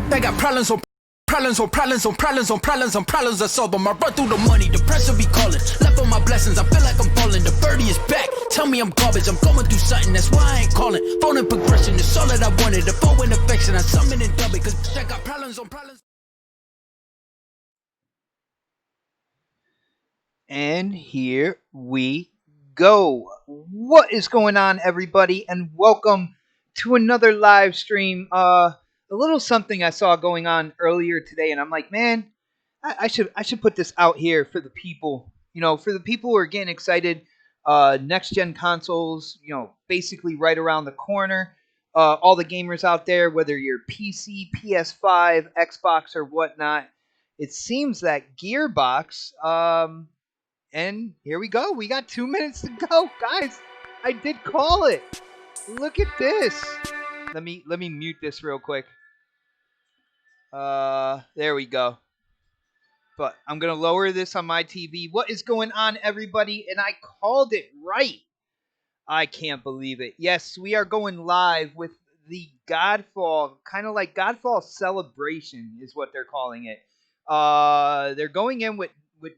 They got problems on problems on problems on problems on problems on problems I solve them. I run through the money, the pressure be calling. Left on my blessings, I feel like I'm falling. The birdie is back. Tell me I'm garbage, I'm going through something, that's why I ain't calling. Phone and progression, it's all that I wanted. The phone and affection, I summon and dub it, cause I got problems on problems. And here we go. What is going on, everybody? And welcome to another live stream. A little something I saw going on earlier today, and I'm like, man, I should put this out here for the people. You know, for the people who are getting excited. Next gen consoles, you know, basically right around the corner. All the gamers out there, whether you're PC, PS5, Xbox, or whatnot, it seems that Gearbox. And here we go. We got 2 minutes to go, guys. I did call it. Look at this. Let me mute this real quick. There we go. But I'm gonna lower this on my TV. What is going on, everybody? And I called it right. I can't believe it. Yes, we are going live with the Godfall, kind of like Godfall Celebration is what they're calling it. They're going in with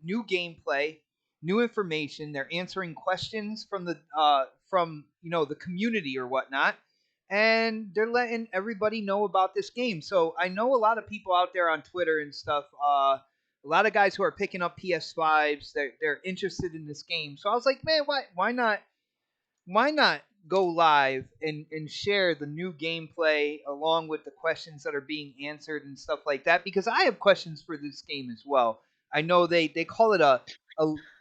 new gameplay, new information. They're answering questions from the the community or whatnot, and they're letting everybody know about this game. So I know a lot of people out there on Twitter and stuff. A lot of guys who are picking up PS5s. They're interested in this game. So I was like, man, why not go live and share the new gameplay along with the questions that are being answered and stuff like that? Because I have questions for this game as well. I know they call it a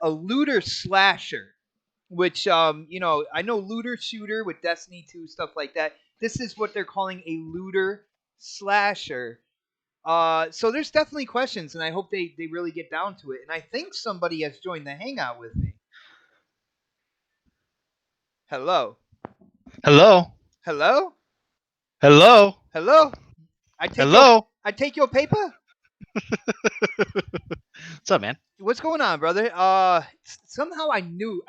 looter slasher, which I know looter shooter with Destiny 2 stuff like that. This is what they're calling a looter slasher. So there's definitely questions, and I hope they really get down to it. And I think somebody has joined the hangout with me. Hello. Hello. Hello. Hello. Hello. I take your paper. What's up, man? What's going on, brother? Somehow I knew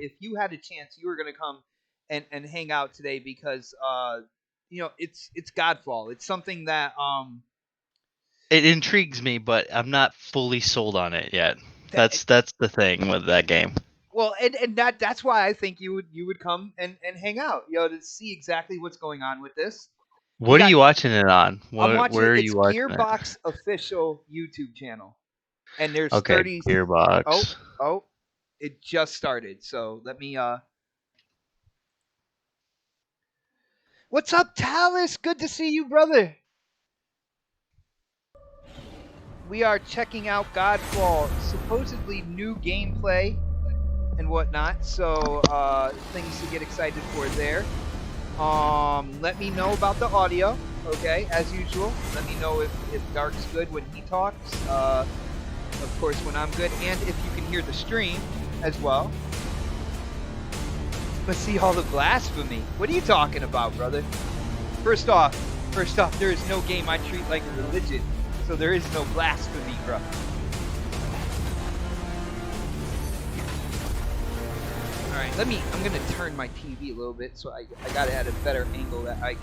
if you had a chance you were gonna come and hang out today because it's Godfall. It's something that It intrigues me, but I'm not fully sold on it yet. That's the thing with that game. Well, and that's why I think you would come and hang out, to see exactly what's going on with this. What are you watching it on? I'm watching where are it's you watching Gearbox official YouTube channel. And there's okay, 30 Gearbox. Oh, it just started. So let me What's up, Talus? Good to see you, brother. We are checking out Godfall, supposedly new gameplay and whatnot. So things to get excited for there. Let me know about the audio, okay, as usual. Let me know if Dark's good when he talks. Of course, when I'm good, and if you can hear the stream as well. Let's see all the blasphemy. What are you talking about, brother? First off, there is no game I treat like a religion, so there is no blasphemy, bro. Alright, I'm gonna turn my TV a little bit so I got it at a better angle that I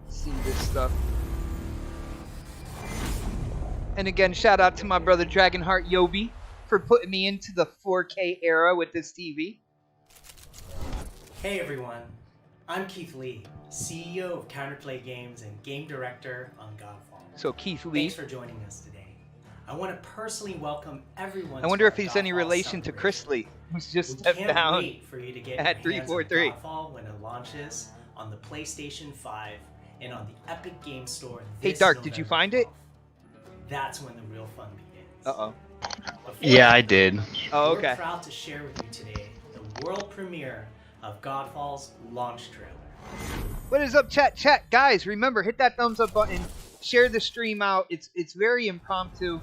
see this stuff. And again, shout out to my brother Dragonheart Yobi for putting me into the 4K era with this TV. Hey everyone, I'm Keith Lee, CEO of Counterplay Games and Game Director on Godfall. So Keith Lee. Thanks for joining us today. I want to personally welcome everyone. I wonder if he's any relation to Chris Lee, who's just stepped down wait for you to get at 343. Godfall when it launches on the PlayStation 5 and on the Epic Game Store. Hey Dark, did you find it? That's when the real fun begins. Uh-oh. Yeah, I did. Oh, okay. We're proud to share with you today the world premiere of Godfall's launch trailer. What is up, chat? Guys, remember, hit that thumbs up button. Share the stream out. It's very impromptu.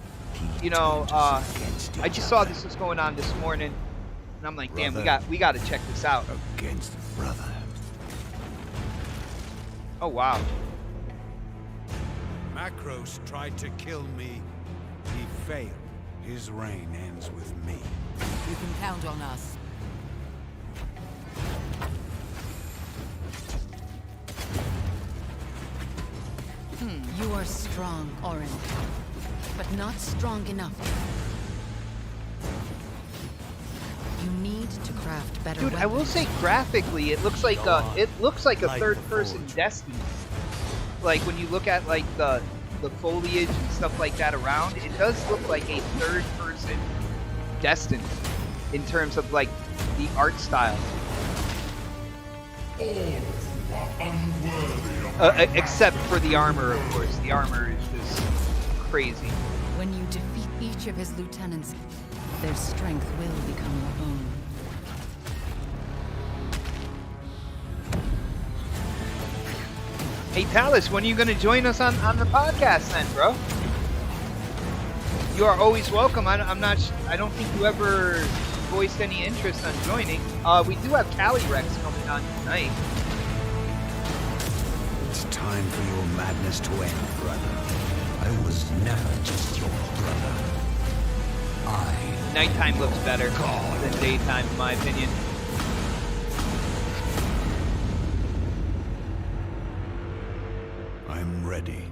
I just saw this was going on this morning, and I'm like, damn, we got to check this out. Against brother. Oh wow. Macros tried to kill me. He failed. His reign ends with me. You can count on us. You are strong, Orin, but not strong enough. You need to craft better Dude, weapons. I will say graphically, it looks like a third-person Destiny. Like when you look at like the foliage and stuff like that around, it does look like a third-person Destiny in terms of like the art style. Except for the armor, of course. The armor is just crazy. When you defeat each of his lieutenants, their strength will become your own. Hey Talus, when are you going to join us on the podcast then, bro? You are always welcome. I don't think you ever voiced any interest on joining. We do have Cali Rex coming on tonight. It's time for your madness to end, brother. I was never just your brother. Nighttime looks better than daytime, in my opinion. I'm ready.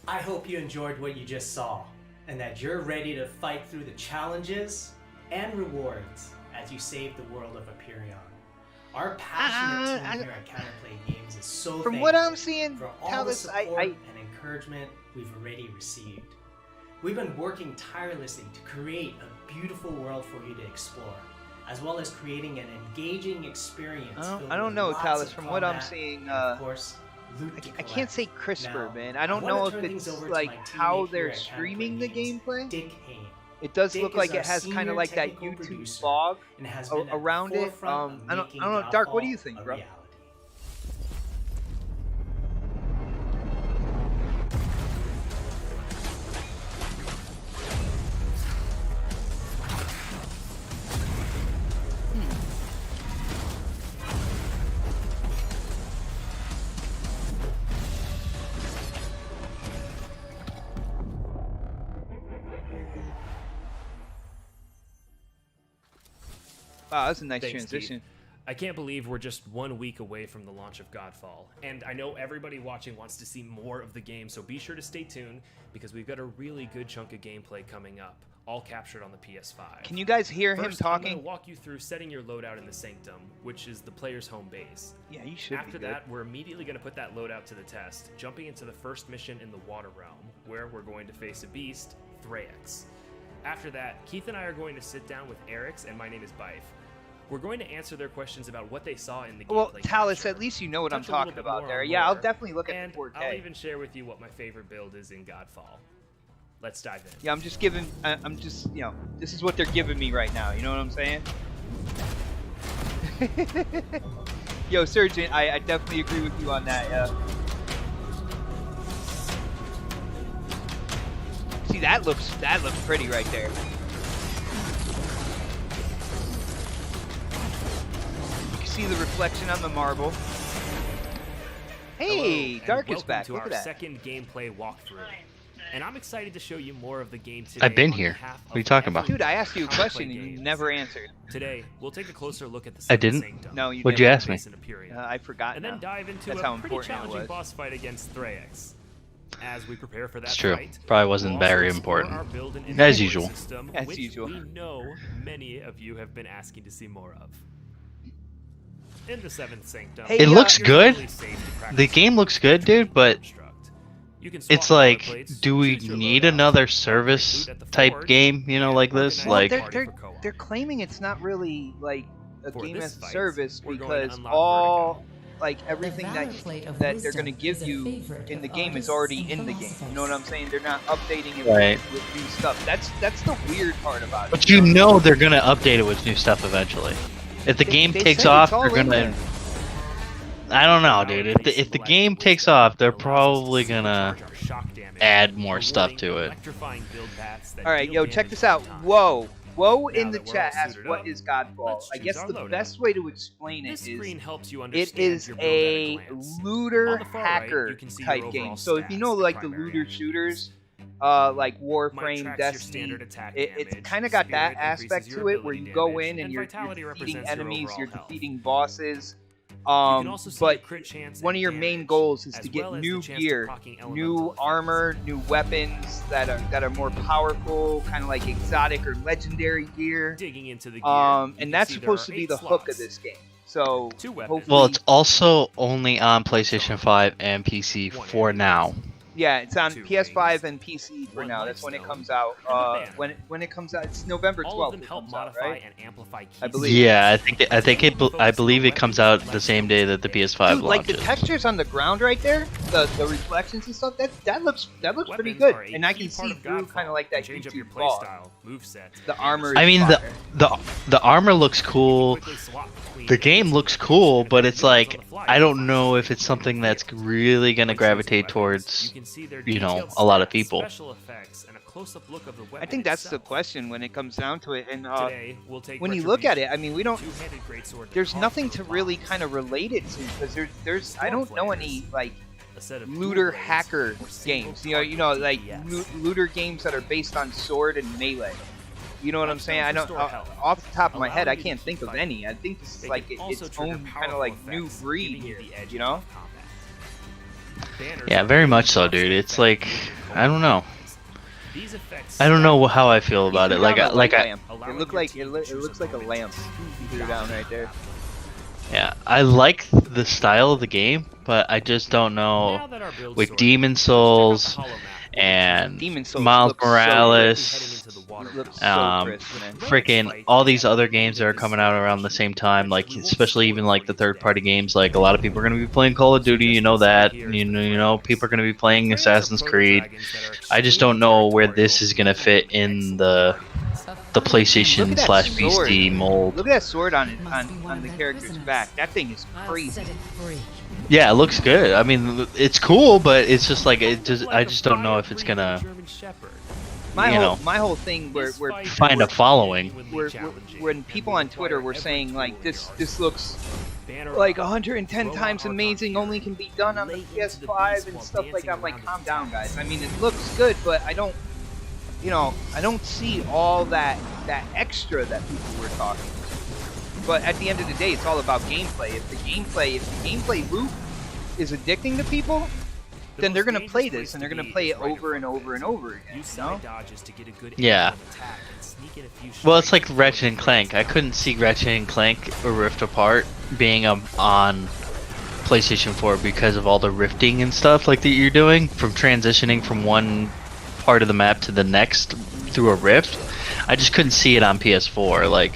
I hope you enjoyed what you just saw, and that you're ready to fight through the challenges and rewards as you save the world of Aperion. Our passionate team here at Counterplay Games is so From what thankful I'm seeing, for all the Talus, support and encouragement we've already received. We've been working tirelessly to create a beautiful world for you to explore, as well as creating an engaging experience. I don't know, lots Talus. of From what I'm combat seeing, and, of course, loot to I can't collect. say crisper, Now, man. I don't wanna know if turn things it's over to like my teammate how here they're at Counterplay streaming the Games, gameplay. Dick Hayne. It does Dick look is like our it has kind senior of like that technical YouTube producer fog and has been at the around it. forefront of I don't making know, Dark. What do you Godfall think, a bro? reality. Wow, that's a nice Thanks, transition. Keith. I can't believe we're just 1 week away from the launch of Godfall, and I know everybody watching wants to see more of the game, so be sure to stay tuned, because we've got a really good chunk of gameplay coming up, all captured on the PS5. Can you guys hear him First, I'm going talking? to walk you through setting your loadout in the Sanctum, which is the player's home base. Yeah, you should After be good. that, we're immediately going to put that loadout to the test, jumping into the first mission in the Water Realm, where we're going to face a beast, Thraex. After that, Keith and I are going to sit down with Eric's, and my name is Bife. We're going to answer their questions about what they saw in the gameplay. Well, Talus, capture, at least you know what I'm touch a little talking bit about more there. on Yeah, I'll lore, definitely look at and the 4K. I'll even share with you what my favorite build is in Godfall. Let's dive in. Yeah, I'm just, you know, this is what they're giving me right now. You know what I'm saying? Yo, Surgeon, I definitely agree with you on that. Yeah. See, that looks pretty right there. You can see the reflection on the marble. Hey, Hello, Dark and is back. welcome Look to at our that. second gameplay walkthrough. And I'm excited to show you more of the game today. I've been on here. behalf What are you of talking about? every Dude, I asked you a Counterplay question and you Games. never answered. Today, we'll take a closer look at the I Seventh didn't? Sanctum. No, you What'd you didn't. ask me? Base in Aperion, I forgot and now. then dive into That's a how pretty important it challenging was. boss fight against Thraex. As we prepare for that It's true. fight, Probably wasn't we'll also very explore important. our build and As inventory usual. System, As which usual. we know many of you have been asking to see more of. In the Seventh Sanctum, Hey, It looks you're good. totally safe to practice The game looks good, dude, but construct. You can it's swap like, color plates, do we choose your need loadout, another upgrade service loot at the type forge, game, you know, and like this? organize Well, Like, the they're, party they're, for co-op. they're claiming it's not really like a For game this as a fight, service we're going to because unlock all Vertigo. like everything The that Valor Plate of that they're going to Wisdom give is a you favorite in the of game is artists already and in the game. You know what I'm philosophers. saying? They're not updating it Right. with new stuff. That's the weird part about it. but you know they're gonna update it with new stuff eventually. If the game They takes said off, it's all they're in gonna. there. I don't know, Valor dude. Plate's If the Galactic game takes Wisdom off, they're allows us to probably gonna supercharge our shock damage, add more stuff rewarding to it. electrifying build paths that All right, deal yo, check damage this out. over time. Whoa. Whoa in Now the that we're chat all asks, suited what up, is Godfall? let's I choose guess our the loadout. best way to explain it This screen is helps you it understand is your build at a glance. looter On the far right, hacker you can see type your game. overall So if you know stats, like the primary looter attributes. shooters, like Warframe, Might tracks your Destiny, standard attack it's damage, kind of got that Spirit increases aspect your to it where ability you go damage, in and and you're Vitality defeating represents your enemies, overall you're health. defeating bosses. also see But the crit chance one and of your main damage, goals is as to get well as new the chance to gear, procking new elemental armor, new weapons that are more powerful, kind of like exotic or legendary gear. Digging into the gear, you And can that's see there supposed are to be 8 the hook of slots. this game. So 2 weapons. hopefully, Well, it's also only on PlayStation 5 and PC One for amulet, now. yeah, it's on 2 PS5 rings, and PC for 1 now. life That's when it stone, comes out. and a banner. When it comes out, it's November 12th. All of them it help comes out, modify right? and amplify key I believe. Yeah, stats. I believe it comes out the same day that the PS5 Dude, like the launches. textures on the ground right there, the reflections and stuff, that looks pretty Weapons good, are a and I key can part see of through Godfall, kind of like that and change up your YouTube fog. playstyle, moveset, The and armor. I mean, fire. the armor looks you can cool. quickly swap between The game enemies looks and cool, if but there are it's new ones like on the fly, I you don't can know find if it's them something in that's the really gonna When choosing gravitate weapons, towards, you can see their you know, detailed a lot of stats, people. special effects, and a close-up look of the I weapon think that's the itself. question when it comes down to it, and Today, we'll take when you look at it, Retribution, I mean, we don't. two-handed greatsword that There's carves nothing through to a really box, kind of relate it to because there's I don't know any like a set of looter dual blades hacker or single games. target You know, like DPS. looter games that are based on sword and melee. You know what I'm saying? I don't. Restore health. Off the top of my Allow head, I you to can't keep think of fighting. any. I think this is They like can also its trigger own kind powerful of like new effects, breed giving you here. the edge You in know? tough combat. Banners Yeah, are very really much so, tough dude. to It's defend like with I don't know. These effects I don't know stack how I feel about He it. threw down a Like light I, lamp. allowing It looked your like team it, to it choose looks a like a moment lamp. to He threw down right there. yeah, I like the style of the game, but I just don't know Now that our build's with sorted, Demon let's check out the Souls hollow map. and Demon Souls Miles looks so Morales. Heading into the water It looks realm. so crisp, man. Freaking all these other games that are coming out around the same time, like especially even like the third-party games. Like a lot of people are going to be playing Call of Duty, you know that. You know, people are going to be playing Assassin's Creed. I just don't know where this is going to fit in the Look PlayStation at that slash sword. PC mold. Look at that sword on it Must be one on of the their character's prisoners. back. That thing is I'll crazy. set it free. Yeah, it looks good. I mean, it's cool, but it's just like I just don't know if it's gonna My whole thing where find a following. when people on Twitter were saying like this looks like 110 times amazing, only can be done on the PS5 and stuff like that. I'm like, calm down, guys. I mean, it looks good, but I don't see all that extra that people were talking. But at the end of the day, it's all about gameplay. If the gameplay loop is addicting to people, then they're gonna play this and they're gonna play it over and over and over again. Use You know? side dodges to get a good Yeah. angle of attack and sneak in a few Well, it's strikes like Ratchet and Clank. I couldn't see Ratchet and Clank or Rift Apart being on PlayStation 4 because of all the rifting and stuff like that you're doing, from transitioning from one part of the map to the next through a rift. I just couldn't see it on PS4. Like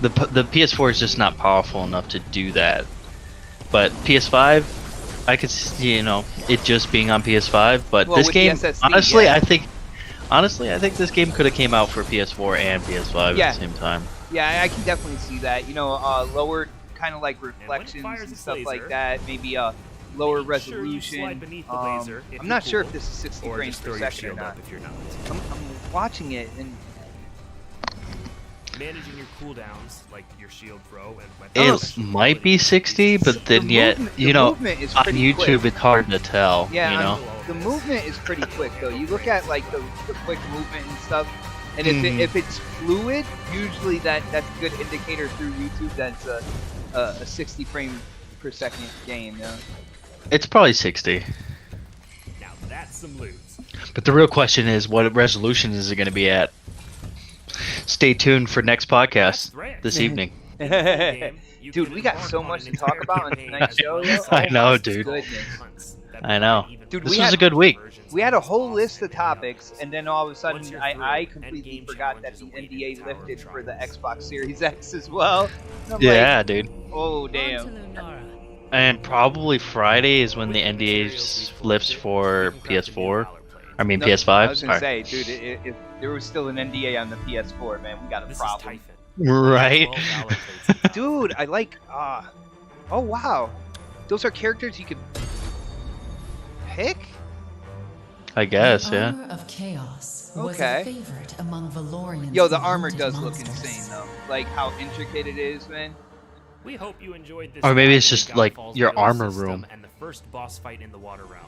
the PS4 is just not powerful enough to do that. But PS5, I could see, it just being on PS5. But Well, this with the game, SSD, honestly, yeah. I think this game could have came out for PS4 and PS5 Yeah. at the same time. Yeah, I can definitely see that. Lower kind of like when it reflections fires and its stuff like laser, that. Maybe lower make sure you resolution. slide beneath the laser if I'm you're not sure cool, if this is 60 or frames just per throw your second or shield not. up if you're not. I'm watching it and Managing your cooldowns, like your shield throw and weapon It selection might be abilities, 60, but then yet, the movement is on pretty YouTube quick. it's hard to tell. Yeah, the movement is pretty quick though. You look at like the quick movement and stuff, and if it's fluid, usually that's a good indicator through YouTube that's a 60 frame per second game. Yeah. It's probably 60. Now that's some loot. But the real question is, what resolution is it going to be at? Stay tuned for next podcast this evening. Dude, we got so much to talk about on tonight's show. Yo. I know, my dude. goodness. I know. Dude, This was a good week. We had a whole list of topics, and then all of a sudden, I completely forgot that the NDA lifted for the Xbox Series X as well. And I'm Yeah, like, dude. oh, On to damn. Lunara. And probably Friday is when the NDA lifts for PS4. I mean No, PS5. I was gonna Sorry. say, dude, if there was still an NDA on the PS4, man, we got a This problem. is Typhon. Right. 12 valor plates on top. Dude, I like. Oh wow, those are characters you could pick. I guess, The yeah. Armor of Chaos was Okay. a favorite among Valorian's Yo, the armor devoted does look monsters. insane though. Like how intricate it is, man. We hope you enjoyed this. Or maybe dive it's into just, like, Godfall's your build armor system room. and the first boss fight in the water realm.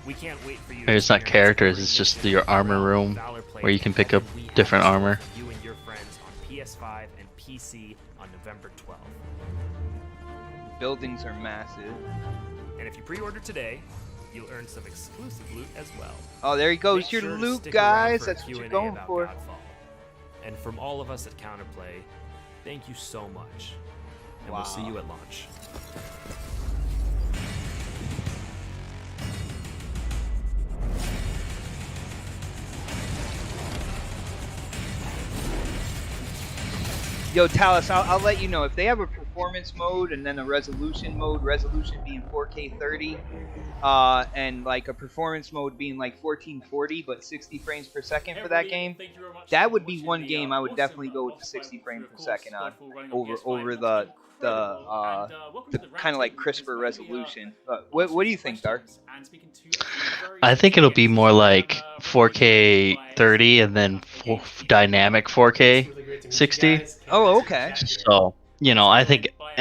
We can't wait for you. Maybe it's not characters, it's just your armor room where you can pick up different armor. You and your friends on PS5 and PC on November 12th. buildings are massive. And if you pre-order today, you'll earn some exclusive loot as well. Oh, there he goes, Make your sure to loot, stick around guys. for a That's what Q&A you're going about for. Godfall. And from all of us at Counterplay, thank you so much. And Wow. we'll see you at launch. Yo, Talus, I'll let you know if they have a performance mode and then a resolution mode. Resolution being 4K 30, and like a performance mode being like 1440 but 60 frames per second for that game. That would be one game I would definitely go with the 60 frames per second on over the kind of like crisper resolution. What do you think, Dark? I think it'll be more like 4K 30 and then dynamic 4K 60. Oh, okay. So, you know, I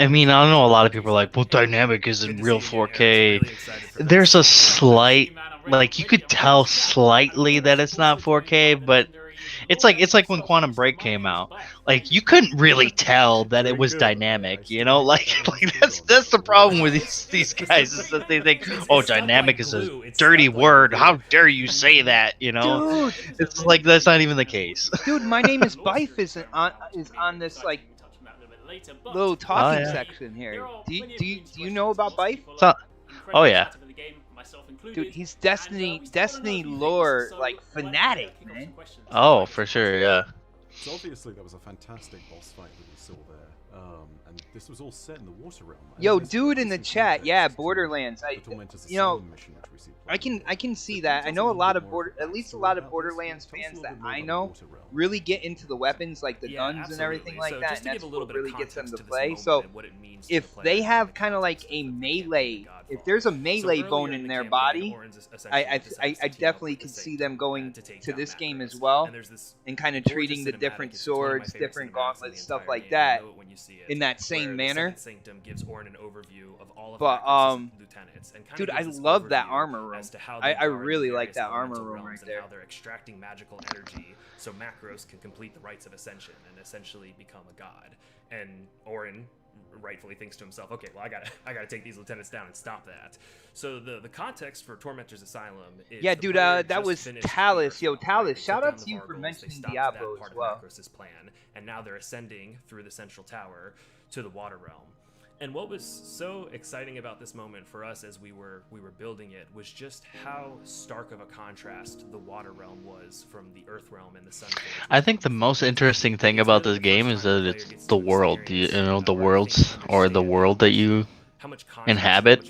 mean, I know a lot of people are like, well, dynamic isn't real 4K. There's a slight, like, you could tell slightly that it's not 4K, but it's like when Quantum Break came out. Like, you couldn't really tell that it was dynamic, you know? Like that's the problem with these guys is that they think, oh, dynamic is a dirty word. How dare you say that, you know? Dude, It's like that's not even the case. dude, my name is Bife is on this like little talking section here. Do you know about Bife? Oh yeah. Dude, he's Destiny lore like fanatic, man. Oh, for sure, yeah. So obviously that was a fantastic boss fight that we saw there, and this was all set in the water realm. Yo, dude in the chat, yeah, Borderlands. You know, I can see that. I know a lot of at least a lot of Borderlands fans that I know really get into the weapons, like the guns and everything like that, and that's what really gets them to play. So if they have kind of like a melee, if there's a melee bone in their body, I definitely could see them going to this game as well, and kind of treating the different swords, different gauntlets, stuff like that in that same manner. But dude, I love that armor room. I really like that armor room right there. How they're extracting magical energy so Macros can complete the rites of ascension and essentially become a god. And Orin rightfully thinks to himself, okay, well, I gotta take these lieutenants down and stop that. So the context for Tormentor's Asylum is, yeah, dude, that was Talus. Yo, Talus, shout out to you for mentioning Diablo as well. Plan, and now they're ascending through the central tower to the water realm. And what was so exciting about this moment for us as we were building it was just how stark of a contrast the water realm was from the earth realm and the sun. I think the most interesting thing about this game is that it's the world, you know, the worlds or the world that you inhabit.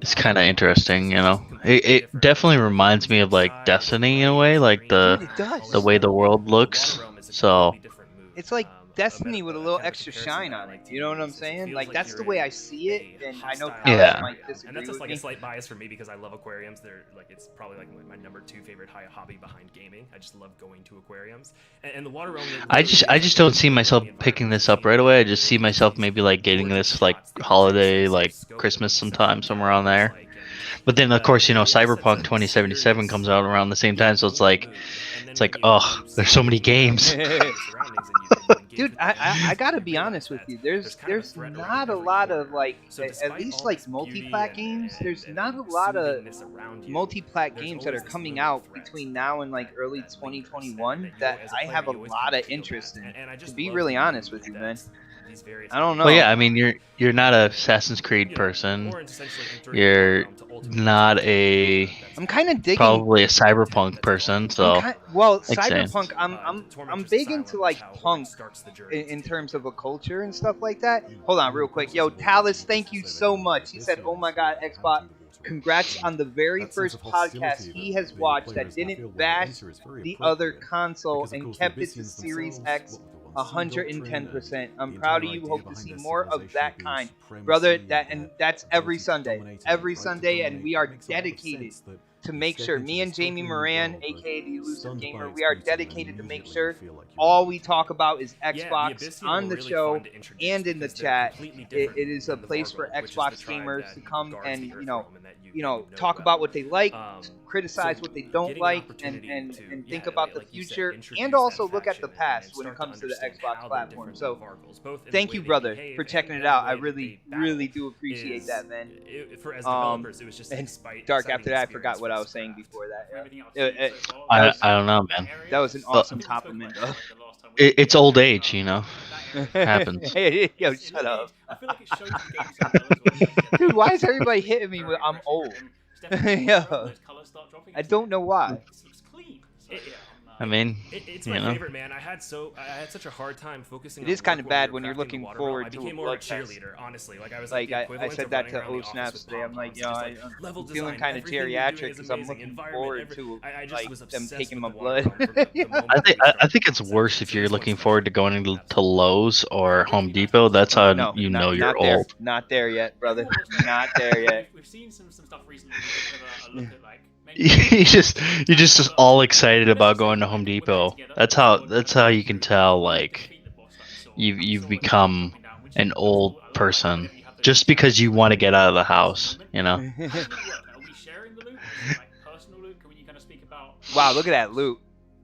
It's kind of interesting, you know. It definitely reminds me of like Destiny in a way, like the way the world looks. So it's like Destiny with a little extra shine on it. You know what I'm saying? Like that's the way I see it, and I know Talus might disagree and that's just like with a slight bias for me because I love aquariums. They're like, it's probably like my number 2 favorite hobby behind gaming. I just love going to aquariums and the water realm. I just don't see myself picking this up right away. I just see myself maybe like getting this like holiday, like Christmas sometime, somewhere around there. But then of course, you know, Cyberpunk 2077 comes out around the same time, so it's like, oh, there's so many games. Dude, I gotta be honest with you. There's not a lot of like, at least like multi-plat games. There's not a lot of multi-plat games that are coming out between now and like early 2021 that I have a lot of interest in. To be really honest with you, man. I don't know. Well, yeah, I mean, you're not a Assassin's Creed person. You're not a. I'm kind of digging. Probably a cyberpunk person. So. Cyberpunk. I'm big into like punk in terms of a culture and stuff like that. Hold on, real quick. Yo, Talus, thank you so much. He said, "Oh my God, Xbox." Congrats on the very first podcast he has watched that didn't bash the other console and kept it to Series X 110%. I'm proud of you. Hope to see more of that kind, brother. That's every Sunday, and we are dedicated to make sure. Me and Jamie Moran, aka the Elusive Gamer, we are dedicated to make sure all we talk about is Xbox on the show and in the chat. It is a place for Xbox gamers to come and, you know, talk about what they like, criticize what they don't getting an like, opportunity and to, think yeah, about the like you said, future, introduce and also that look at the faction past and when it start comes to the understand Xbox how they're platform. different So from Vargles, both in the thank way you, they brother, behave for checking and it the out. I way that really, they really battle do appreciate is- that, man. as developers, it was just an And exciting Dark, after that, I experience forgot what I for was saying Craft. before that. Everything Yeah. I've seen so far, That was, I don't know, man. that was an Well, awesome I think we spoke compliment, about though. this, like, the last time we It's old age, you know. that area. Happens. Hey, yo, Yes, shut up. I feel like it shows the game so well as well. Like, Dude, why is it's everybody hitting me with very I'm aggressive old? and it's definitely Yeah. when those colours start dropping, I it's don't like, know why. This looks clean. So, It- yeah, I mean, It's you my know. favorite, man. I had such a hard time focusing. It on is kinda work bad we when were you're crafting the looking water forward realm. to I a became more of a bloodfest. cheerleader, honestly. Like I was Like, the I equivalent said of that running to around the O office Snaps with today. I'm like, pom-poms, just like level I'm feeling design, kind of everything you're doing geriatric is because I'm amazing, looking environment, forward to I just like was them obsessed taking my with the water blood. realm from the Yeah. moment I we think started I think the it's concept. worse if So you're this looking one's forward to going to Lowe's or Home Depot. That's how No, you not, know you're not there. old. Not there yet, brother. everyone wants to- Not there yet. We've seen some stuff recently. We could have a look at like you just all excited about going to Home Depot. That's how you can tell like you've become an old person just because you want to get out of the house, you know. How does it work? Are we sharing the loot? Is it like personal loot? Can you kind of speak about? Wow, look at that loot.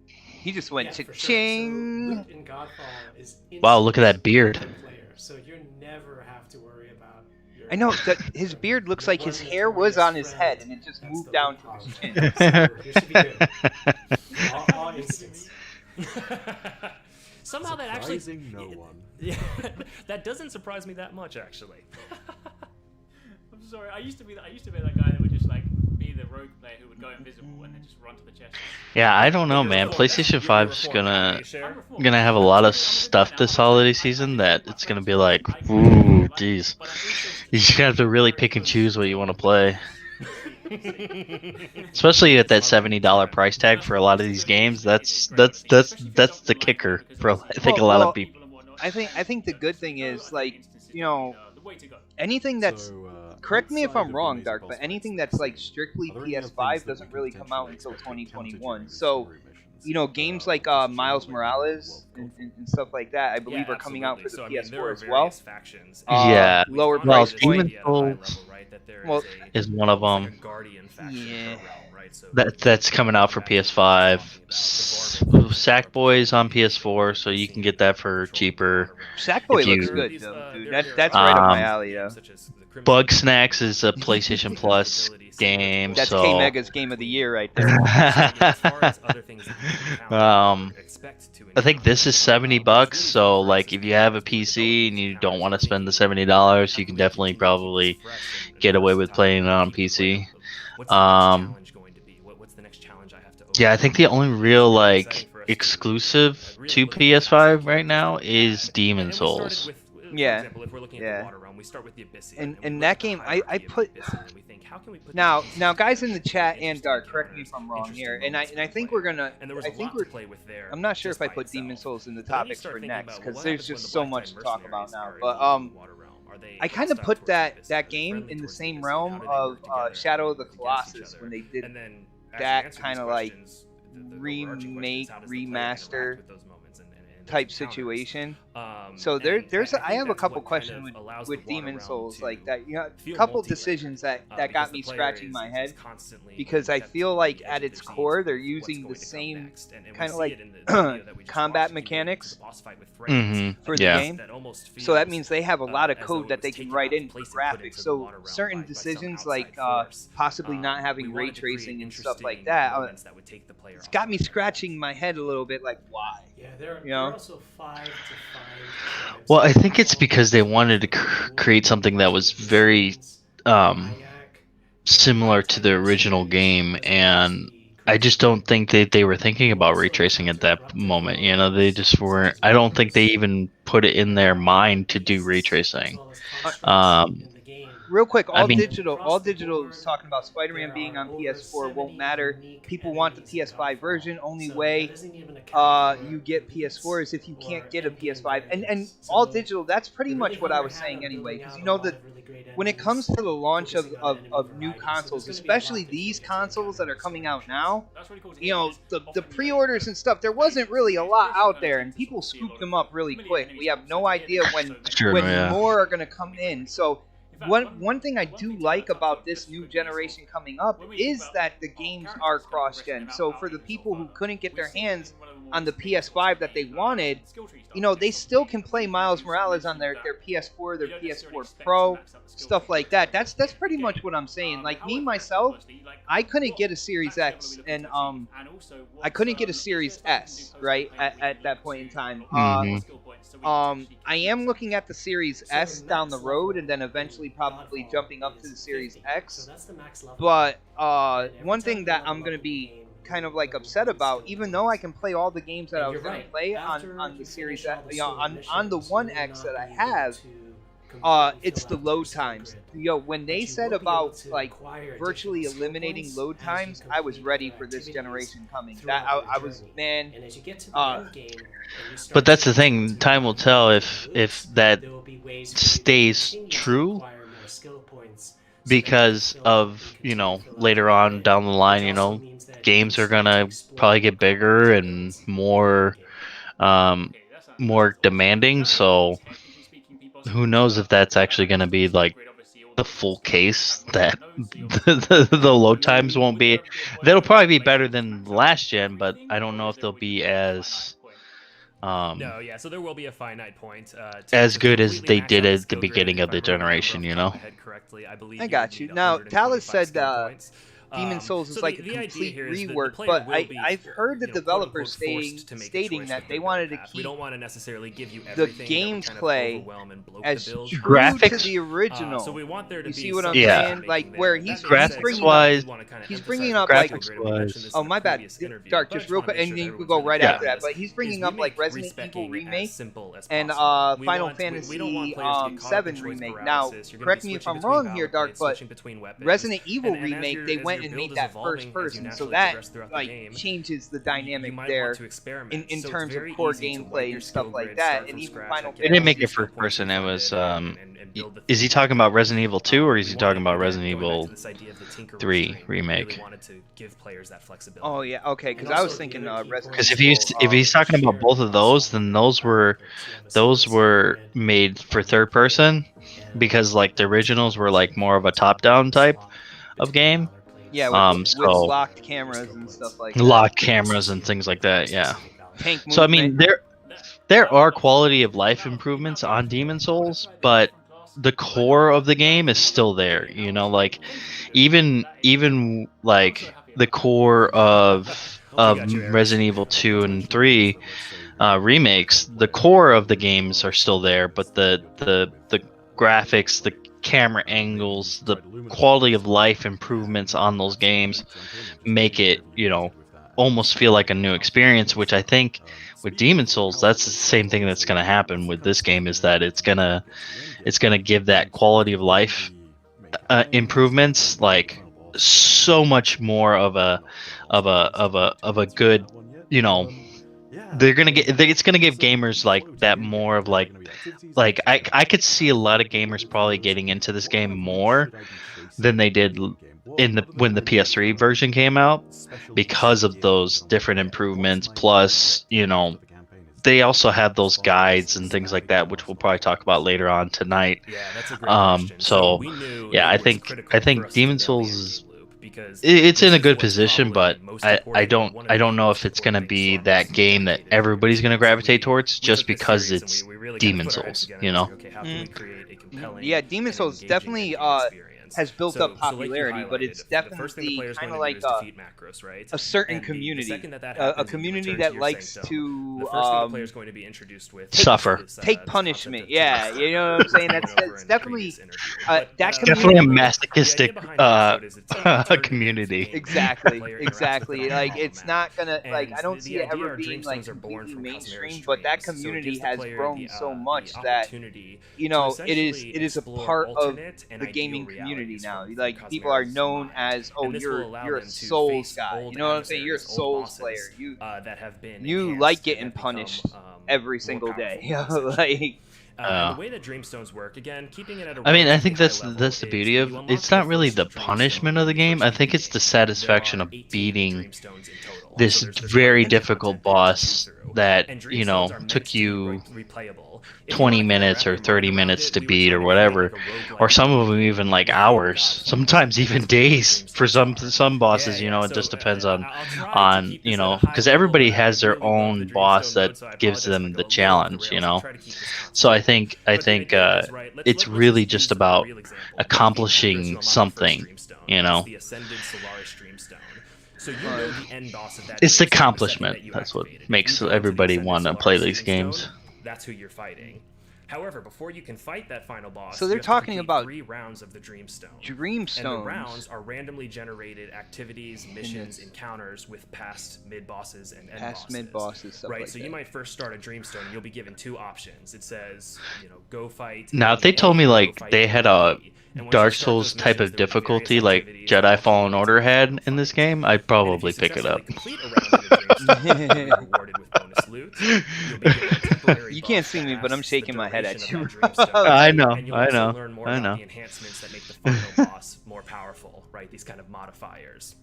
He just went Yeah, for sure. cha-ching. So, loot in Godfall is Wow, look at that instant beard. player, so you never have to worry about your, I know that his beard looks your like his one hair was on his notorious head friend. and it just That's moved the down loot to his problem. chin. So, you should be good. All instance. Somehow that actually Surprising no one. Yeah, that doesn't surprise me that much actually. I'm sorry. I used to be that guy that would just like be the rogue player who would go invisible and then just run to the chest. Yeah, I don't know, You're man. reformed. PlayStation You're 5's reformed. gonna You share? I'm reformed. gonna have a lot of stuff this holiday season that it's gonna be like, ooh, jeez. You just have to really pick and choose what you want to play. Especially at that $70 price tag for a lot of these games, that's the kicker for I think a lot of people. I think the good thing is like, you know, the way to go. anything that's So, correct me if outside I'm of wrong, these Dark, boss but fights, anything that's like strictly are there any other things PS5 that we doesn't can really come out potentially until expect to encounter 2021. during the So, story missions? you know, games like Just Miles generally, Morales well, and stuff like that, I believe Yeah, are coming out for the absolutely. So, I mean, there PS4 are as well. various factions. Yeah. We've Lower gone Well, over this price point. idea at a high Demon's level, right, that there Well, is one of almost them. like a guardian faction Yeah. per realm, right? So That's coming out for PS5. Sackboy's on PS4, so you can get that for cheaper. Sackboy If looks you- good though, dude. That's right up my alley, though. Bug Snacks is a PlayStation Plus game, That's so K Mega's game of the year right there. I think this is $70, so like if you have a PC and you don't want to spend the $70, you can definitely probably get away with playing it on PC. Yeah, I think the only real like exclusive to PS5 right now is Demon Souls. Yeah. Yeah. And that game, I put now guys in the chat and Dark, correct me if I'm wrong here, and I think we're gonna I'm not sure if I put Demon Souls in the topics for next because there's just so much to talk about now, but I kind of put that game in the same realm of Shadow of the Colossus when they did that kind of like remake remaster type situation. So there's I have a couple questions with Demon Souls like that. You know, a couple decisions that got me scratching my head because I feel like at its core they're using the same kind of like combat mechanics for the game. So that means they have a lot of code that they can write in for graphics. So certain decisions like possibly not having ray tracing and stuff like that, it's got me scratching my head a little bit. Like why? Yeah, there You know? are also 5 to 5 tribes. Well, I think it's because they wanted to create something that was very similar to the original game, and I just don't think that they were thinking about ray tracing at that moment. You know, they just weren't. I don't think they even put it in their mind to do ray tracing. Real quick, I mean- all digital is talking about Spider-Man being on PS4 won't matter. People want the PS5 version. Only way you get PS4 is if you can't get a PS5. And all digital, that's pretty much what I was saying anyway. Because you know that when it comes to the launch of new consoles, especially these consoles that are coming out now, you know, the pre-orders and stuff, there wasn't really a lot out there, and people scooped them up really quick. We have no idea when True, yeah. more are going to come in. So one thing I do like about this new generation coming up is that the games are cross-gen. So for the people who couldn't get their hands on the PS5 that they wanted, you know, they still can play Miles Morales on their PS4, their PS4 Pro, stuff like that. That's pretty much what I'm saying. Like me myself, I couldn't get a Series X, and I couldn't get a Series S, right, at that point in time. I am looking at the Series S down the road, and then eventually probably jumping up to the Series X. But one thing that I'm gonna be kind of like upset about, even though I can play all the games that I was gonna play on the Series X, you know, on the One X that I have, it's the load times. When they said about like virtually eliminating load times, I was ready for this generation coming. That I was, man. But that's the thing. Time will tell if that stays true, because of, you know, later on down the line, you know, games are gonna probably get bigger and more demanding. So who knows if that's actually gonna be like the full case, that the load times won't be. They'll probably be better than last gen, but I don't know if they'll be as no, yeah, so there will be a finite point. as good as they did at the beginning of the generation, you know. I got you. Now, Talus said Demon Souls is like a complete rework, but I've heard the developers stating that they wanted to keep we don't want to necessarily give you the gameplay as true graphics to the original. so we want there to you be see what I'm Yeah. saying? Like where he's graphics wise, he's bringing up like, graphics-wise. oh my bad, Dark, just real quick, and you can go right after that. But he's bringing up like Resident Evil remake and Final Fantasy 7 remake. Now, correct me if I'm wrong here, Dark, but Resident Evil remake, they went and made that first person, so that like changes the dynamic there in terms of core gameplay and stuff like that. And even Final They didn't make Fantasy, it first person. It was is he talking about Resident Evil 2 or is he talking about Resident Evil 3 remake? oh yeah, okay, because I was thinking Resident Because if he's talking about both of those, then those were made for third person, because like the originals were like more of a top down type of game. yeah, with locked cameras and stuff like that. Locked cameras and things like that. Yeah. Tank So I mean, movement. there are quality of life improvements on Demon Souls, but the core of the game is still there. You know, like even like the core of Resident Evil 2 and 3 remakes, the core of the games are still there, but the graphics, the camera angles, the quality of life improvements on those games make it, you know, almost feel like a new experience, which I think with Demon Souls, that's the same thing that's going to happen with this game, is that it's gonna give that quality of life improvements, like so much more of a good, you know, it's gonna give gamers like that more of like I could see a lot of gamers probably getting into this game more than they did when the PS3 version came out, because of those different improvements. Plus, you know, they also have those guides and things like that, which we'll probably talk about later on tonight. Yeah, that's a great question. So yeah, I think Demon Souls is, it's in a good position, but I don't know if it's gonna be that game that everybody's gonna gravitate towards just because it's Demon Souls, you know. Yeah, Demon Souls definitely has built up popularity, but it's definitely kind of like a certain community, a community that likes to suffer, take punishment. Yeah, you know what I'm saying? That's definitely that definitely a masochistic community. Exactly. Like it's not gonna, like, I don't see it ever being like completely mainstream, but that community has grown so much that, you know, it is a part of the gaming community now. Like people are known as, oh, you're a Souls guy. You know what I'm saying? You're a Souls player. You like getting punished every single day. Like And the way that Dreamstones work, again, keeping it at a I mean, I relatively think high that's level the is beauty when of you unlock it's not really first the Dreamstone punishment of the when you game. first I think it's begin, the satisfaction there of are 18 beating Dreamstones in total. this So there's very quite a bit of difficult content there to chew boss through. that, And you Dreamstones know, are meant took to be you replayable. If you 20 wanna kinda minutes wrap or your 30 mind around minutes it, to we were beat trying or to create, whatever, like, a roguelike or some of them community even like within hours, Godfall, sometimes because even of the way days for Dreamstones are. some bosses. You know, it So just depends on I'll try to keep you this at a know, high because level. everybody I has their really love the own boss Dreamstone that mode, so I gives apologize if I them go the a little off the challenge. You rails. I'll know, try to keep this so I concentrated. think But the idea is, right, it's let's really just just use a about real example. Looking after as accomplishing you unlock the first something. Dreamstone, You which is know, the Ascended Solaris Dreamstone. So you know the end boss of that it's the Dreamstone the second accomplishment. that you That's what activate it. If you makes go into the everybody Ascended want to play Solaris these games. Dreamstone, that's who you're fighting. However, before you can fight that final boss, So you they're have to talking complete about 3 rounds of the Dreamstone. Dreamstones. And the rounds are randomly generated activities, missions, encounters with past mid-bosses and end bosses. Mid-bosses, stuff right, like so that. you might first start a Dreamstone and you'll be given 2 options. It says, you know, go fight Now, if enemy they told A me or go like fight they enemy had a B. And once you Dark start Souls those type missions, of there will be various difficulty, like activities that will Jedi Fallen culminate to Order the final had in this fight. game, I'd And if you probably pick it successfully up. complete a round in the Dreamstone, you'll be rewarded with bonus loot. You'll be given a temporary You buff can't see that me, but I'm lasts shaking the my head at duration you. of that Dreamstone. I know, And you'll I also know, learn more I about know. the enhancements that make the final boss more powerful, right? These kind of modifiers.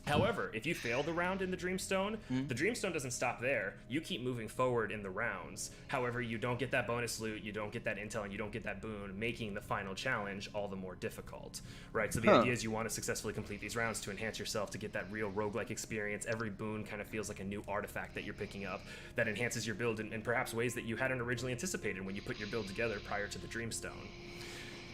However, if you fail the round in the Dreamstone, the Dreamstone doesn't stop there. You keep moving forward in the rounds. However, you don't get that bonus loot, you don't get that intel, and you don't get that boon, making the final challenge all the more difficult, right? So the idea is you want to successfully complete these rounds to enhance yourself, to get that real roguelike experience. Every boon kind of feels like a new artifact that you're picking up that enhances your build in perhaps ways that you hadn't originally anticipated when you put your build together prior to the Dreamstone.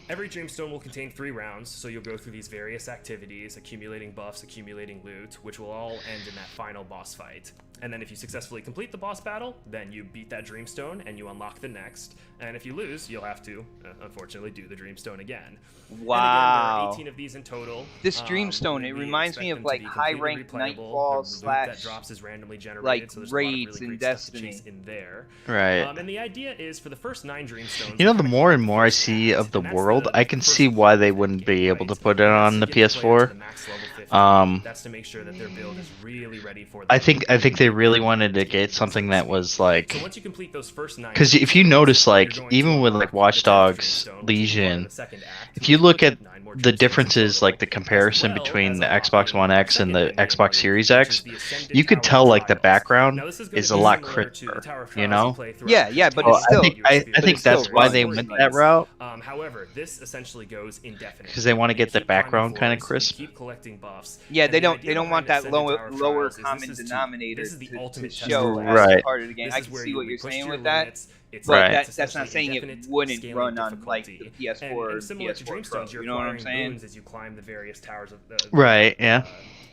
Every Dreamstone will contain 3 rounds, so you'll go through these various activities, accumulating buffs, accumulating loot, which will all end in that final boss fight. And then if you successfully complete the boss battle, then you beat that Dreamstone and you unlock the next. And if you lose, you'll have to, unfortunately, do the Dreamstone again. Wow. And again, there are 18 of these in total. This Dreamstone, it reminds me of like high-ranked Nightfall / that drops is randomly generated, like so there's raids a lot of really in great stuff to Destiny. chase in there. Right. And the idea is for the first 9 Dreamstones. You know, the more and more I see of the world, I can see why they wouldn't be able to put it on the PS4. That's to make sure that their build is really ready for I think they really wanted to get something that was like, so once you complete those first 9, because if you notice, like even with like Watch Dogs Legion, if you look at the differences, like the comparison between the Xbox One X and the Xbox Series X, you could tell like the background is a lot crisper, you know? Yeah, but it's still. I think that's why they went that route. However, this essentially goes indefinitely Because they want to get the background kind of crisp. Keep collecting buffs. Yeah, And they the don't idea want behind that Ascended Tower of lower Trials is common this is denominator this is the to ultimate test show of as Right. part of the game. This I is can where see what you're push saying your with that. limits. It's But Right. that's not essentially saying it indefinite wouldn't scaling run on like the difficulty. PS4 And similar to PS4 Pro. Dreamstones, you're You know what I'm acquiring saying? boons as you climb the various towers of the Right, yeah.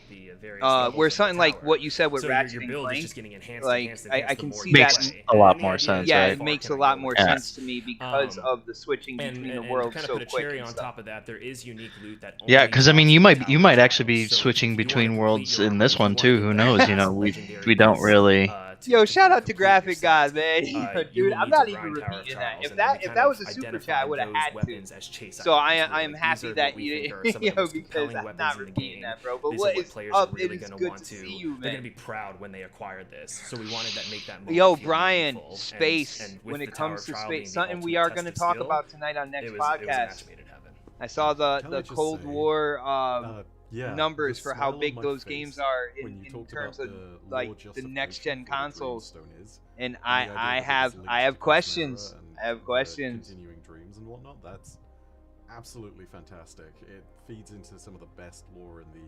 the various levels Where of the something like tower. what you said with So Ratchet your and build is Clank, just getting enhanced, like, enhanced, I enhanced can the more see you that- Makes play. a lot And the more idea sense, is yeah, how it far makes can a we lot go more with Yeah. sense to me because of the switching between the and worlds to kind so of put a quick cherry and on stuff. top of that, there is unique loot that Yeah, only because I mean, drops you in might towers actually be now. So switching if you wanna between complete worlds your in this armor, one if you too. wanna Who get that knows? You know, last we legendary don't boost, really. Yo, to shout out to complete Graphic your God, set, man. you Dude, will I'm need to not even grind Tower of repeating that. Trials, If and then that we if kind that of was a super identify chat, I would have those had to. weapons as chase So I items, am really. happy These are that what we you think are some of the yo most because compelling I'm weapons not in the repeating game. that, bro. But These what are what is players up? are It really is going to good want to to. see you, They're going to man. be proud when they acquired this. So we wanted to make that moment Yo, feel Brian, meaningful. space. And When with it the Tower comes of to Trial being space, the something we ultimate are test going to of talk skill, about tonight on next it was a match podcast. made in heaven. I saw Can I the just Cold say, War yeah, numbers the for how smile on big my those face games are when in you talked terms about of the like lore the next gen justification for what a consoles. Dreamstone is, And the idea I that it have is linked I to have the questions. Chimera and I have the questions. continuing dreams and whatnot. That's absolutely fantastic. It feeds into some of the best lore in the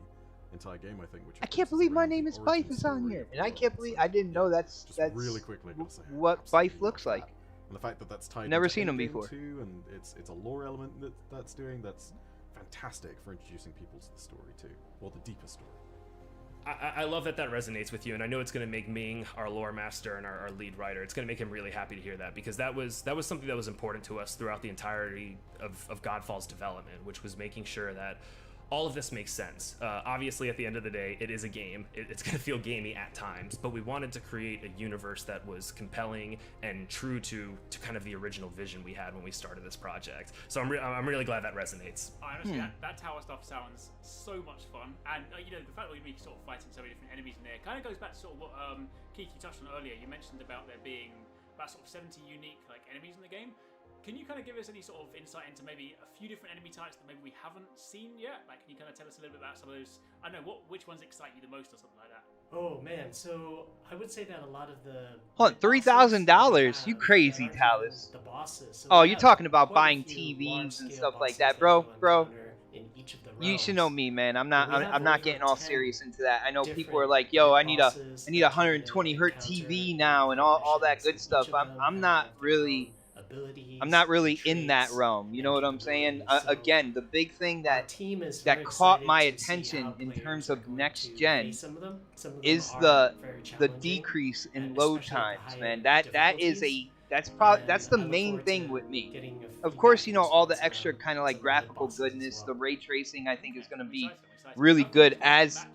entire game, I think. Which I of can't course believe my around the name is origin Bife is on story here, of and I the can't world, believe so, I didn't know yeah, that's just really quickly, I gotta say, I what absolutely Bife love looks like. that. And the fact that that's tied Never into seen him endgame before. too, and it's a lore element that's doing, that's fantastic for introducing people to the story too, or the deeper story. I love that resonates with you, and I know it's going to make Ming, our lore master and our lead writer, it's going to make him really happy to hear that, because that was something that was important to us throughout the entirety of Godfall's development, which was making sure that all of this makes sense. Obviously, at the end of the day, it is a game. It's going to feel gamey at times, but we wanted to create a universe that was compelling and true to kind of the original vision we had when we started this project. So I'm really glad that resonates. Honestly, that tower stuff sounds so much fun, and you know, the fact that we sort of fighting so many different enemies in there kind of goes back to sort of what Keith, you touched on earlier. You mentioned about there being about sort of 70 unique like enemies in the game. can you kind of give us any sort of insight into maybe a few different enemy types that maybe we haven't seen yet? Like, can you kind of tell us a little bit about some of those? I don't know, which ones excite you the most or something like that? Oh man, so I would say that a lot of the Hold on, $3,000? You crazy, Talis. The bosses. So Oh, we you're have talking about quite a buying few TVs and large-scale stuff like bosses that, bro. you'll Bro, encounter in each of the you should realms. know me, man. I'm We not have getting over all 10 serious into that. I know people different are like, yo, I need a bosses I need that a you can 120 hertz encounter TV in now and all that missions, good and stuff. each of them I'm have not their own really abilities, I'm not really and in that traits realm. You and know what I'm saying? capabilities. So Again, the big thing our that team is that very caught my excited to see attention how in players terms are of going next to gen face some of them. Some of them is are very the challenging, decrease in and load especially at the times, higher man. That is difficulties. that's the And I look main forward thing to with me. getting a Of course, feedback you and know, all the response extra around kind of some like the graphical bosses as goodness, well. the ray tracing, I think is going to be I'm excited. really Don't good forget to as match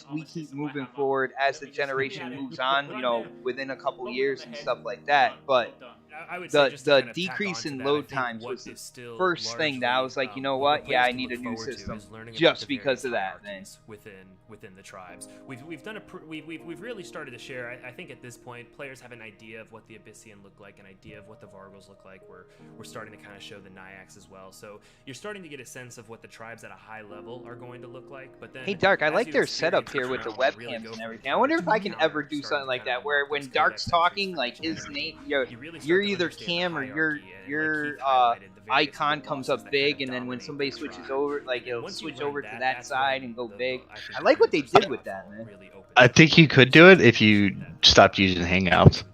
the we armor keep system I moving have up. forward, as the Let me just look at generation it. moves on, you Right know, there. within a couple Lock me on years the and head. stuff like that. Done. But Job done. I would say just to the kind of tack decrease onto in that, load I think times what was the is still first thing that I was like, you know what? Yeah, I need a new system just because of that, man. Within the tribes, we've done we've really started to share. I think at this point, players have an idea of what the Abyssian look like, an idea of what the Vargals look like. We're starting to kind of show the Nyax as well. So you're starting to get a sense of what the tribes at a high level are going to look like. But then, Hey, Dark, I as like you their experience setup here with the realm and really webcams go and from everything. I wonder if I can encounter ever to do starting something to like kinda that, where unlock when those Dark's codex entries talking, for like each his enemy, name, you really start you're to either understand the Cam or hierarchy and, your like Keith highlighted the various icon little comes bosses up that kind of big, and then when dominate somebody the switches tribe. over, like And it'll once you switch learn over to that, that that's side when and go the big. I think I the like what they universe of did with that, Godfall man. really opens I up. think you could do it if you stopped using Hangouts.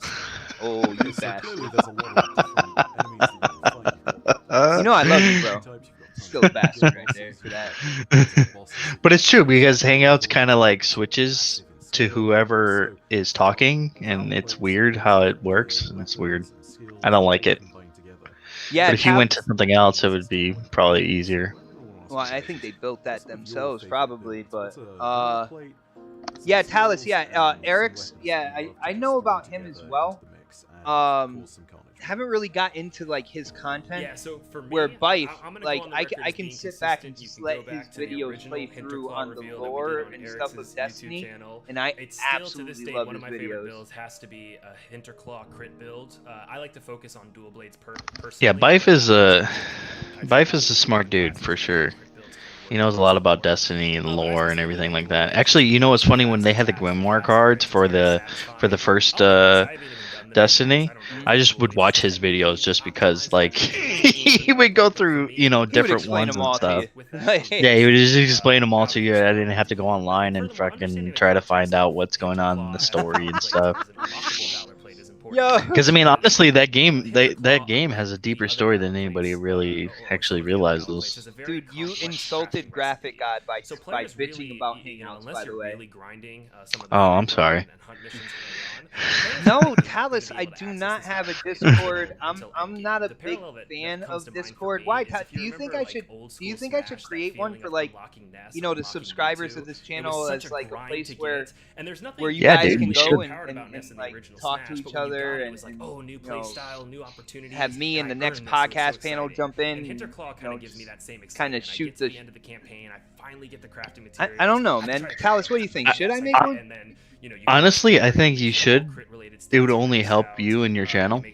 Oh, you So bastard! clearly there's a lot of different enemies that you can fight. You've got You know I love you, bro. types, you've got Still a tons of bastard good right there bosses, for that. tons of bosses that But you it's can true fight. because Hangouts All kind of like massive switches in to scale. whoever So, is talking, and it's weird how it works. And it's weird. I don't like it. Yeah, But if you went to something else, it would be probably easier. well, I think they built that Some of your themselves, favorite probably, builds. but What's a vanilla plate, some yeah, Talus, skills, yeah, and Eric's, some yeah, weapons that you I love know to about throw him as together well. into the mix and cause some carnage. Haven't really got into like his content. Yeah, so for me, Where Bife, I'm gonna like go on the I record can as being sit back and consistent. just You let can go his back to the videos original play through Hinterclaw on the reveal that we did lore on and Eric's stuff of YouTube Destiny, channel. and I It's still to this absolutely day love one his of my favorite videos. builds has to be a Hinterclaw crit build. I like to focus on dual blades personally. Yeah, Bife is a smart dude for sure. He knows a lot about Destiny and lore and everything like that. Actually, you know what's funny? When they had the Grimoire cards for the first Destiny, I just would watch his videos just because like he would go through He would different explain ones them and all stuff. to you. Yeah, he would just explain them all to you. I didn't have to go online and fucking try to find out what's going on in the story and stuff. Yo. Because I mean, honestly, that game has a deeper story than anybody really actually realizes. Dude, you insulted Graphic God by bitching about Hangouts, by the way. Oh, I'm sorry. No, Talus, I do not have a Discord. I'm not a big fan of Discord. Why? Do you think I should create one for like, you know, the subscribers of this channel as like a place where you Yeah, guys dude, can you go should. and like talk to each other and new you know, playstyle, new opportunities. have me and the next podcast panel jump in. And Hinterclaw kind of gives me that same kind of excitement. shoot I get to the. the end of the campaign. I finally get the crafting materials. I don't know, man. Talus, what do you think? Should I make one? And then, you Honestly, I think you should. It would only help you and your channel,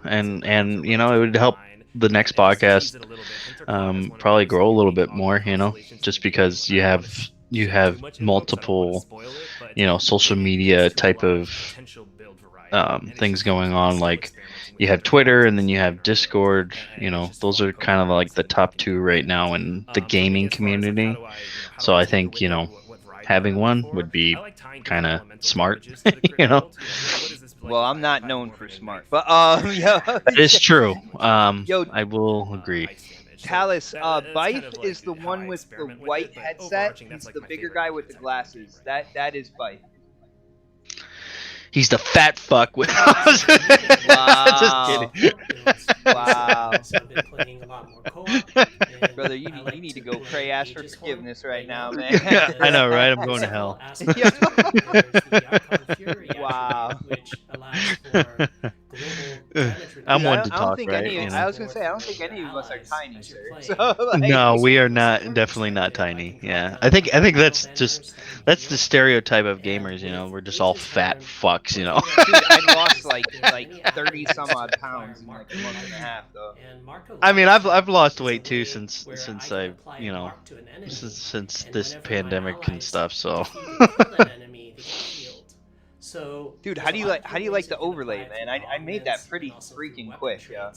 and it would help the next podcast probably grow a little bit more, just because you have multiple, social media type of things going on. Like you have Twitter and then you have Discord. Those are kind of like the top two right now in the gaming community. So I think having one would be kind of smart, Well, I'm not known for smart, but yeah. It's true. Yo, I will agree. Talus, Bife is the one with the white headset. He's the bigger guy with the glasses. That is Bife. He's the fat fuck with. Wow. Just kidding. Wow. So I've been playing a lot more co-op. and Brother, you I like need to to go play pray ask for Aegis forgiveness one right now, now. man. I know, right? I'm going to Several hell. aspects to it. There's the Archon Fury Wow. attribute, which allows for I'm Dude, one I to don't talk, think right? any. You I know? was gonna say I don't think any of us are tiny, sir. So like, No, we are not. Definitely not tiny. Yeah, I think that's the stereotype of gamers. You know, we're just all fat fucks. You know. dude, I lost like 30 some odd pounds in like a month and a half though. I mean, I've lost weight too since I since this pandemic and stuff. So. Dude, how do you like the overlay, man? I made that pretty freaking quick, yeah.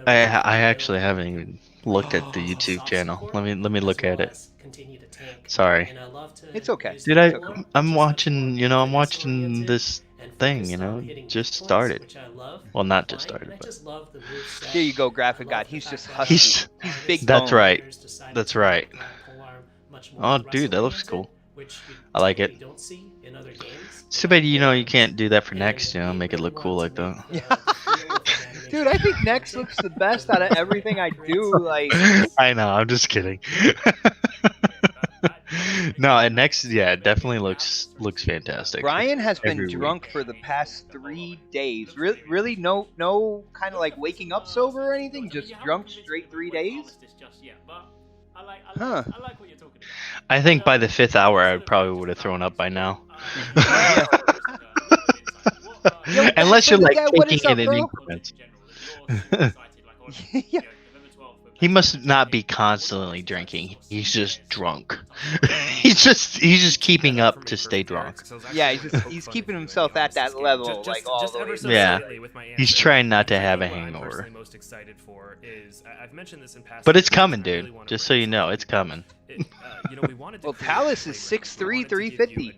I actually haven't even looked at the YouTube channel. Let me look at it. Sorry. It's okay. Dude, I'm watching, I'm watching this thing, just started. Well, not just started, but Here you go, graphic god. He's just husky. He's big that's bone. right. That's right. Oh, dude, that looks cool. I like it. It's too bad, you can't do that for next, make it look cool like that. Dude, I think Next looks the best out of everything I do. Like, I know, I'm just kidding. No, and Next, yeah, it definitely looks fantastic. Brian has been Every drunk week. for the past 3 days. Really, no kind of like waking up sober or anything. Just drunk straight 3 days. Huh. I like what you're talking about. I think by the 5th hour, I probably would have thrown up by now. Unless you're like What taking is up, it in bro? increments. He must not be constantly drinking. He's just drunk. he's just keeping up to stay drunk. Yeah, he's keeping himself at that level, like all the way. Yeah. He's trying not to have a hangover. But it's coming, dude. Just so you know, it's coming. Well, Talus is 6'3", 350.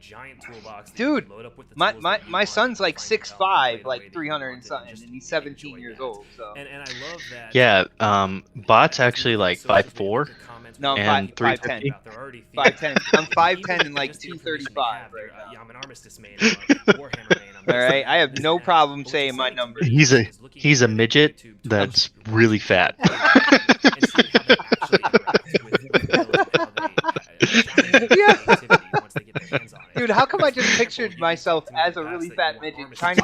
Dude, my son's like 6'5", like 300 and something, and he's 17 years old. So. And I love that. Yeah, Bot's actually like 5'4". No, and 5'10". 5'10". I'm 5'10" and like 235 right now. Yeah, I'm an armistice main. Warhammer main. All right, I have no problem saying my number. He's a midget that's really fat. Dude, how come I just pictured myself as a really fat midget trying to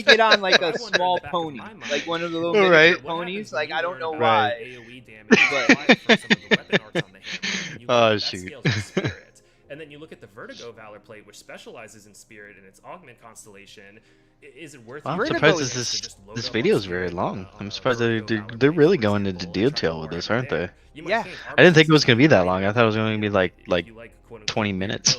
get on like a small pony, like one of the little miniature ponies? Like I don't know why. Oh shoot. And then you look at the Vertigo Valor plate, which specializes in Spirit in its Augment constellation. Is it worth? I'm surprised this video is very long. I'm surprised they're really going into detail with this, aren't they? Yeah. I didn't think it was gonna be that long. I thought it was going to be like 20 minutes.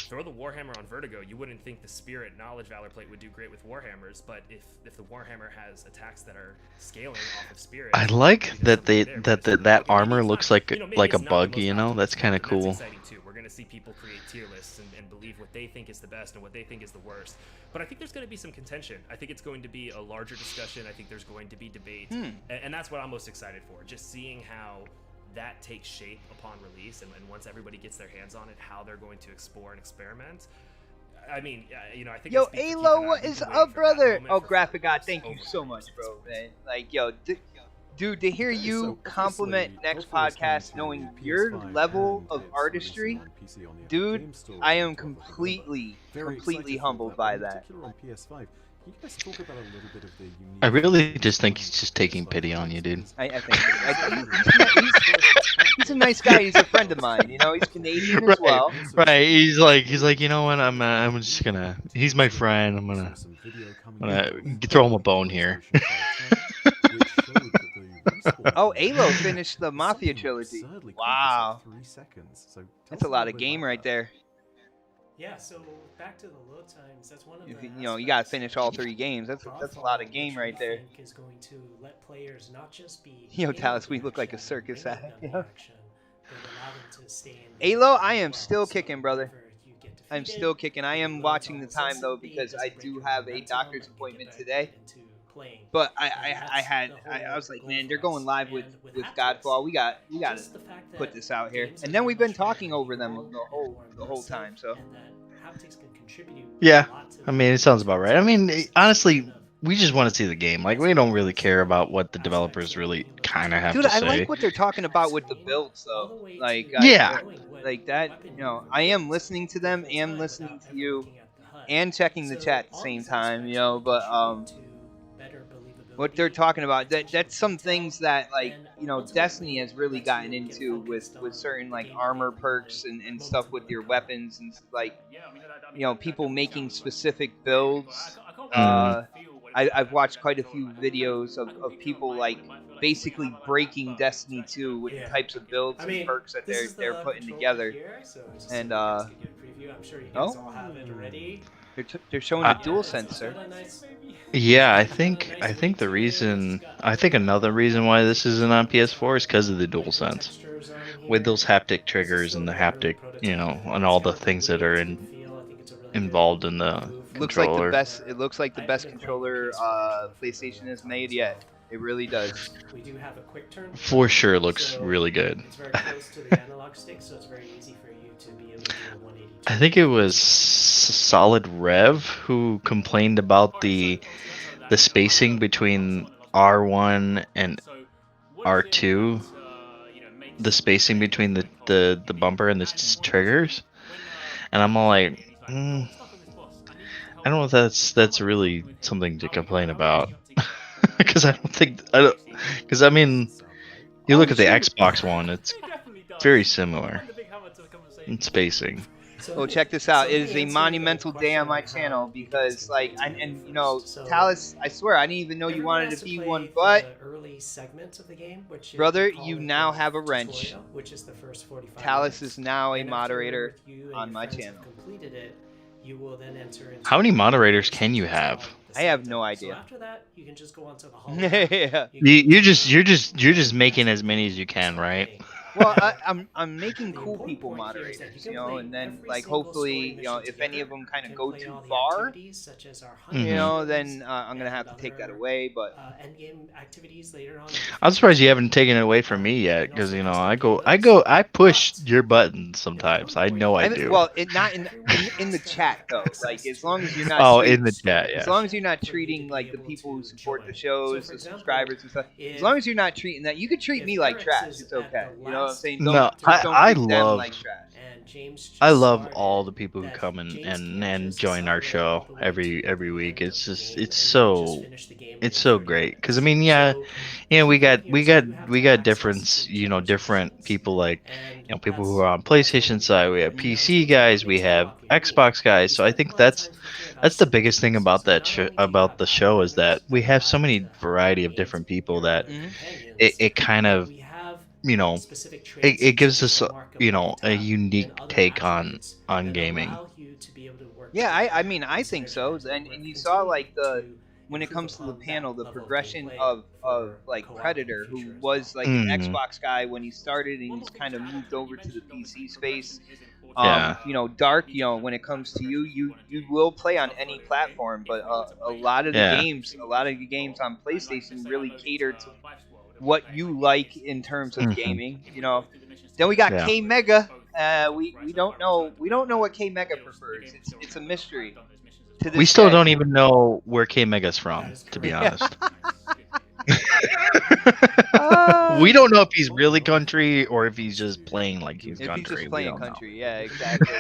Throw the Warhammer on Vertigo. You wouldn't think the Spirit Knowledge Valor plate would do great with Warhammers, but if the Warhammer has attacks that are scaling off of Spirit, I like that that armor looks like a bug. That's kind of cool. That's exciting too. We're gonna see people create tier lists and believe what they think is the best and what they think is the worst. But I think there's going to be some contention. I think it's going to be a larger discussion. I think there's going to be debate, and that's what I'm most excited for. Just seeing how that takes shape upon release, and once everybody gets their hands on it, how they're going to explore and experiment. I mean, I think. Yo, Alo, what is up, brother? Oh, graphic god, thank you so much, bro, man. Like, yo, dude, to hear you compliment Next Podcast, knowing your level of artistry, dude, I am completely humbled by that. I really just think he's just taking pity on you, dude. I think he's a nice guy. He's a friend of mine. He's Canadian as well. Right. He's like, you know what? I'm just gonna. He's my friend. I'm gonna throw him a bone here. Oh, Alo finished the Mafia trilogy. Wow. That's a lot of game right there. Yeah, so back to the load times. That's one of the you gotta finish all 3 games. That's a lot of game right there. Is going to let players not just be Yo, Talus, we look like a circus act. Alo, I am still kicking, brother. I'm still kicking. I am watching the time though because I do have a doctor's appointment today. But I was like, man, they're going live with Godfall. We gotta put this out here. And then we've been talking over them the whole time. So yeah, I mean, it sounds about right. I mean, honestly, we just want to see the game. Like, we don't really care about what the developers really kind of have to say. Dude, I like what they're talking about with the builds, though. Like, yeah, like that. I am listening to them. Am listening to you. and checking the chat at the same time, you know. But what they're talking about, that's some things that, like, you know, Destiny has really gotten into with certain like armor perks and stuff with your weapons, and like, you know, people making specific builds. I've watched quite a few videos of people like basically breaking Destiny 2 with the types of builds and perks that they're putting together. And I'm sure you guys all have it already. they're showing the DualSense, sir. Yeah, I think the reason, I think another reason why this isn't on PS4 is because of the DualSense, with those haptic triggers and the haptic, you know, and all the things that are involved in the controller. It looks like the best controller PlayStation has made yet. It really does. We do have a quick turn. For sure, looks really good. It's very close to the analog stick, so it's very easy for you to be able to do a 180. I think it was Solid Rev who complained about the spacing between R1 and R2, the spacing between the bumper and the triggers, and I'm all like, I don't know if that's really something to complain about. Because I mean, you look at the Xbox One, it's very similar in spacing. Oh, check this out. It is a monumental day on my channel because, like, and you know, Talus, I swear, I didn't even know you wanted to be one, but brother, you now have a wrench. Talus is now a moderator on my channel. How many moderators can you have? I have no idea. So after that, you can just go onto the hall. Yeah. You're just making as many as you can, right? Well, I'm making cool people moderators, you know, and then like hopefully, you know, if any of them kind of go too far, you know, then I'm gonna have to take that away. But I'm surprised you haven't taken it away from me yet, because you know I push your buttons sometimes. I know I do. Well, not in the chat though. Like as long as you're not. Oh, in the chat, yeah. As long as you're not treating like the people who support the shows, the subscribers and stuff. As long as you're not treating that, you could treat me like trash. It's okay. You know what I'm saying? No, don't I treat them love like trash. I love all the people who come and join our show every week. It's just it's so great, because I mean, yeah, you know, we got different people, like, you know, people who are on PlayStation side, we have PC guys, we have Xbox guys. So I think that's the biggest thing about about the show, is that we have so many variety of different people that it kind of, you know, it gives us, you know, a unique take on gaming. Yeah, I mean, I think so. And you saw like when it comes to the panel, the progression of like Predator, who was like an Xbox guy when he started, and he's kind of moved over to the PC space. You know, Dark, you know, when it comes to you will play on any platform, but a lot of the games on PlayStation really cater to what you like in terms of gaming, you know. Then we got K Mega. We don't know what K Mega prefers. It's a mystery. We still don't even know where K Mega's from, to be honest. We don't know if he's really country or if he's just playing like he's country. He's just playing country, yeah, exactly.